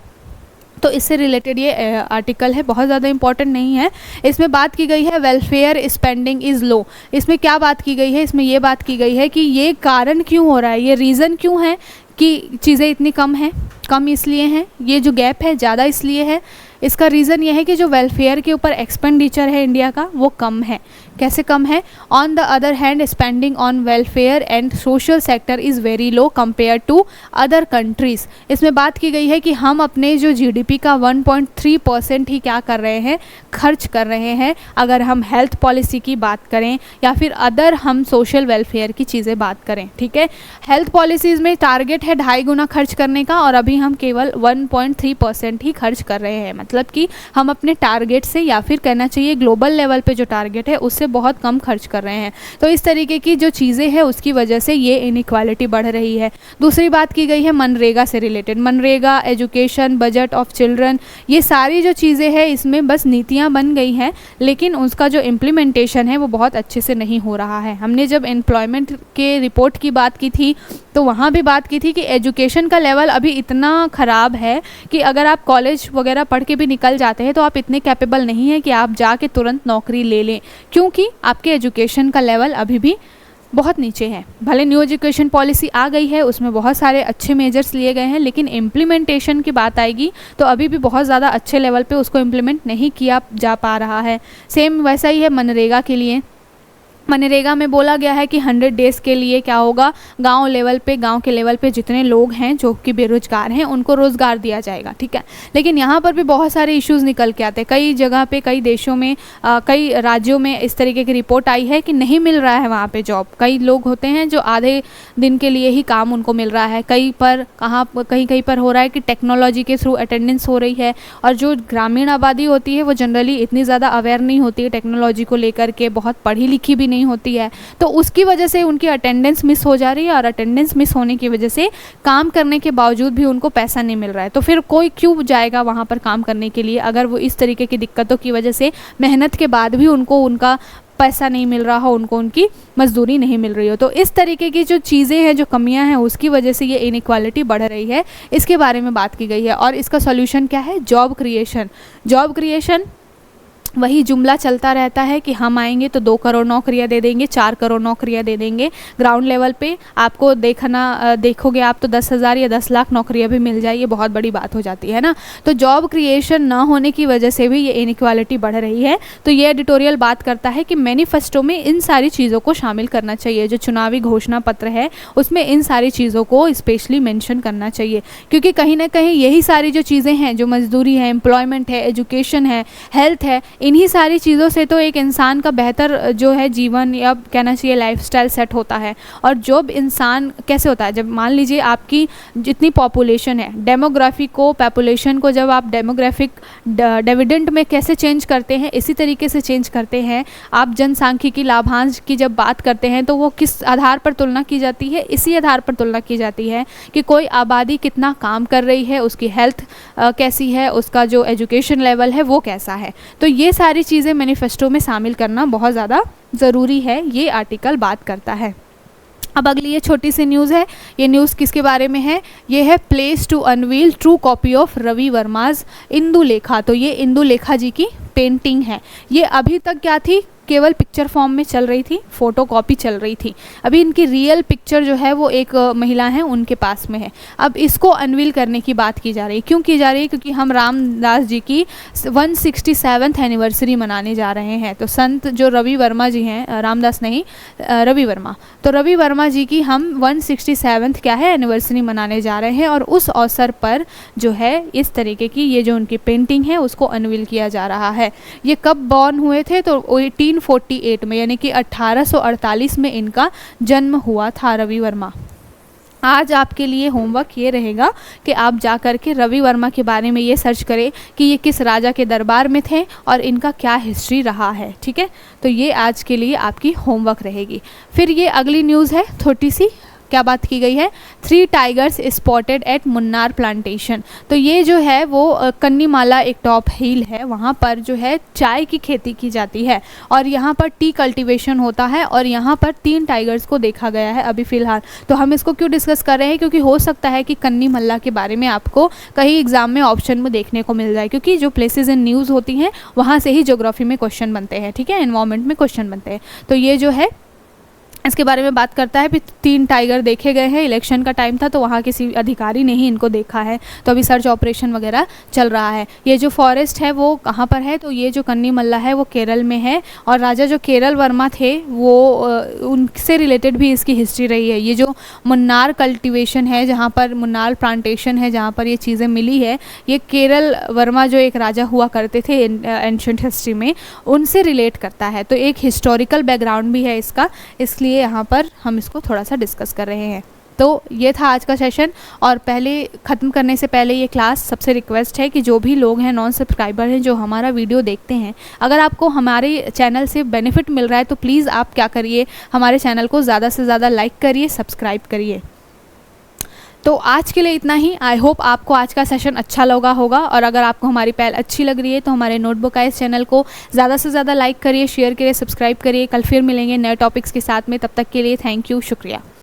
तो इससे रिलेटेड ये आर्टिकल है, बहुत ज़्यादा इंपॉर्टेंट नहीं है। इसमें बात की गई है वेलफेयर स्पेंडिंग इज़ लो। इसमें क्या बात की गई है, इसमें ये बात की गई है कि ये कारण क्यों हो रहा है, ये रीज़न क्यों है कि चीज़ें इतनी कम हैं। कम इसलिए हैं, ये जो गैप है ज़्यादा इसलिए है। इसका रीज़न ये है कि जो वेलफेयर के ऊपर एक्सपेंडिचर है इंडिया का वो कम है। कैसे कम है, on the other hand spending on welfare and social sector is very low compare to other countries. इसमें बात की गई है कि हम अपने जो जीडीपी का 1.3% ही क्या कर रहे हैं, खर्च कर रहे हैं, अगर हम हेल्थ पॉलिसी की बात करें या फिर अदर हम सोशल वेलफेयर की चीज़ें बात करें। ठीक है, हेल्थ पॉलिसीज़ में टारगेट है 2.5 गुना खर्च करने का और अभी हम केवल 1.3% ही खर्च कर रहे हैं। मतलब कि हम अपने टारगेट से, या फिर कहना चाहिए ग्लोबल लेवल पे जो टारगेट है उससे बहुत कम खर्च कर रहे हैं। तो इस तरीके की जो चीज़ें हैं उसकी वजह से ये इनइक्वालिटी बढ़ रही है। दूसरी बात की गई है मनरेगा से related. MNREGA, education, budget of children, ये सारी जो चीज़ें हैं इसमें बस नीतियाँ बन गई हैं, लेकिन उसका जो इम्प्लीमेंटेशन है वो बहुत अच्छे से नहीं हो रहा है। हमने जब एम्प्लॉयमेंट के रिपोर्ट की बात की थी तो वहाँ भी बात की थी कि एजुकेशन का लेवल अभी इतना ख़राब है कि अगर आप कॉलेज वगैरह पढ़ के भी निकल जाते हैं तो आप इतने कैपेबल नहीं हैं कि आप जाके तुरंत नौकरी ले लें, क्योंकि आपके एजुकेशन का लेवल अभी भी बहुत नीचे है। भले न्यू एजुकेशन पॉलिसी आ गई है, उसमें बहुत सारे अच्छे मेजर्स लिए गए हैं, लेकिन इम्प्लीमेंटेशन की बात आएगी तो अभी भी बहुत ज़्यादा अच्छे लेवल पे उसको इम्प्लीमेंट नहीं किया जा पा रहा है। सेम वैसा ही है मनरेगा के लिए। मनरेगा में बोला गया है कि 100 डेज़ के लिए क्या होगा, गांव के लेवल पे जितने लोग हैं जो कि बेरोजगार हैं उनको रोज़गार दिया जाएगा। ठीक है, लेकिन यहाँ पर भी बहुत सारे इश्यूज़ निकल के आते हैं। कई जगह पे, कई देशों में, कई राज्यों में इस तरीके की रिपोर्ट आई है कि नहीं मिल रहा है वहाँ पे जॉब। कई लोग होते हैं जो आधे दिन के लिए ही काम उनको मिल रहा है। कहीं कहीं पर हो रहा है कि टेक्नोलॉजी के थ्रू अटेंडेंस हो रही है, और जो ग्रामीण आबादी होती है वो जनरली इतनी ज़्यादा अवेयर नहीं होती है टेक्नोलॉजी को लेकर के, बहुत पढ़ी लिखी भी नहीं होती है, तो उसकी वजह से उनकी अटेंडेंस मिस हो जा रही है, और अटेंडेंस मिस होने की वजह से काम करने के बावजूद भी उनको पैसा नहीं मिल रहा है। तो फिर कोई क्यों जाएगा वहाँ पर काम करने के लिए, अगर वो इस तरीके की दिक्कतों की वजह से मेहनत के बाद भी उनको उनका पैसा नहीं मिल रहा हो, उनको उनकी मजदूरी नहीं मिल रही हो। तो इस तरीके की जो चीज़ें हैं, जो कमियां हैं, उसकी वजह से ये इनइक्वालिटी बढ़ रही है। इसके बारे में बात की गई है, और इसका सॉल्यूशन क्या है, जॉब क्रिएशन। जॉब क्रिएशन वही जुमला चलता रहता है कि हम आएंगे तो 2 करोड़ नौकरियां दे देंगे, 4 करोड़ नौकरियां दे देंगे। ग्राउंड लेवल पे आपको देखोगे आप तो 10,000 या 10 लाख नौकरियां भी मिल जाए, ये बहुत बड़ी बात हो जाती है ना। तो जॉब क्रिएशन ना होने की वजह से भी ये इनइक्वालिटी बढ़ रही है। तो ये एडिटोरियल बात करता है कि मैनिफेस्टो में इन सारी चीज़ों को शामिल करना चाहिए। जो चुनावी घोषणा पत्र है उसमें इन सारी चीज़ों को स्पेशली मेंशन करना चाहिए, क्योंकि कहीं ना कहीं यही सारी जो चीज़ें हैं, जो मजदूरी है, एम्प्लॉयमेंट है, एजुकेशन है, हेल्थ है, इन्हीं सारी चीज़ों से तो एक इंसान का बेहतर जो है जीवन, या कहना चाहिए लाइफस्टाइल सेट होता है। और जब इंसान कैसे होता है, जब मान लीजिए आपकी जितनी पॉपुलेशन है, डेमोग्राफी को, पॉपुलेशन को जब आप डेमोग्राफिक डिविडेंड में कैसे चेंज करते हैं, इसी तरीके से चेंज करते हैं। आप जनसांख्यिकी लाभांश की जब बात करते हैं तो वो किस आधार पर तुलना की जाती है, इसी आधार पर तुलना की जाती है कि कोई आबादी कितना काम कर रही है, उसकी हेल्थ कैसी है, उसका जो एजुकेशन लेवल है वो कैसा है। तो ये सारी चीज़ें मैनिफेस्टो में शामिल करना बहुत ज़्यादा ज़रूरी है, ये आर्टिकल बात करता है। अब अगली ये छोटी सी न्यूज़ है। ये न्यूज़ किसके बारे में है, ये है place to unveil true copy of Ravi Varma's Indulekha. तो ये इंदुलेखा जी की पेंटिंग है, ये अभी तक क्या थी, केवल पिक्चर फॉर्म में चल रही थी, फोटो कॉपी चल रही थी। अभी इनकी रियल पिक्चर जो है वो एक महिला है उनके पास में है। अब इसको अनवील करने की बात की जा रही है। क्यों की जा रही है? क्योंकि हम रामदास जी की 167th एनिवर्सरी मनाने जा रहे हैं। तो संत जो रवि वर्मा जी हैं, रामदास नहीं, रवि वर्मा, तो रवि वर्मा जी की हम 167th क्या है एनिवर्सरी मनाने जा रहे हैं, और उस अवसर पर जो है इस तरीके की ये जो उनकी पेंटिंग है उसको अनवील किया जा रहा है। ये कब बॉर्न हुए थे? तो 1848 में, यानी कि 1848 में इनका जन्म हुआ था, रवि वर्मा। आज आपके लिए होमवर्क ये रहेगा कि आप जा कर के रवि वर्मा के बारे में ये सर्च करें कि ये किस राजा के दरबार में थे और इनका क्या हिस्ट्री रहा है। ठीक है, तो ये आज के लिए आपकी होमवर्क रहेगी। फिर ये अगली न्यूज़ है, छोटी सी क्या बात की गई है, 3 tigers spotted eight Munnar plantation. तो ये जो है वो कन्नीमाला एक टॉप हिल है, वहाँ पर जो है चाय की खेती की जाती है और यहाँ पर टी कल्टीवेशन होता है, और यहाँ पर 3 टाइगर्स को देखा गया है अभी फ़िलहाल। तो हम इसको क्यों डिस्कस कर रहे हैं? क्योंकि हो सकता है कि कन्नीमल्ला के बारे में आपको कहीं एग्जाम में ऑप्शन में देखने को मिल जाए, क्योंकि जो प्लेसेस इन न्यूज़ होती हैं वहाँ से ही ज्योग्राफी में क्वेश्चन बनते हैं। ठीक है, एनवायरमेंट में क्वेश्चन बनते हैं। तो ये जो है इसके बारे में बात करता है। फिर 3 टाइगर देखे गए हैं, इलेक्शन का टाइम था तो वहाँ किसी अधिकारी ने ही इनको देखा है, तो अभी सर्च ऑपरेशन वगैरह चल रहा है। ये जो फॉरेस्ट है वो कहाँ पर है? तो ये जो कन्नीमल्ला है वो केरल में है, और राजा जो केरल वर्मा थे वो उनसे रिलेटेड भी इसकी हिस्ट्री रही है। ये जो मुन्नार कल्टीवेशन है, जहाँ पर मुन्नार प्लांटेशन है, जहाँ पर ये चीज़ें मिली है, ये केरल वर्मा जो एक राजा हुआ करते थे एंशंट हिस्ट्री में, उनसे रिलेट करता है। तो एक हिस्टोरिकल बैकग्राउंड भी है इसका, इसलिए यहाँ पर हम इसको थोड़ा सा डिस्कस कर रहे हैं। तो ये था आज का सेशन, और पहले ख़त्म करने से पहले ये क्लास सबसे रिक्वेस्ट है कि जो भी लोग हैं नॉन सब्सक्राइबर हैं जो हमारा वीडियो देखते हैं, अगर आपको हमारे चैनल से बेनिफिट मिल रहा है तो प्लीज़ आप क्या करिए, हमारे चैनल को ज़्यादा से ज़्यादा लाइक करिए, सब्सक्राइब करिए। तो आज के लिए इतना ही। आई होप आपको आज का सेशन अच्छा लगा होगा, और अगर आपको हमारी पहल अच्छी लग रही है तो हमारे नोटबुक आइस चैनल को ज़्यादा से ज़्यादा लाइक करिए, शेयर करिए, सब्सक्राइब करिए। कल फिर मिलेंगे नए टॉपिक्स के साथ में, तब तक के लिए थैंक यू, शुक्रिया।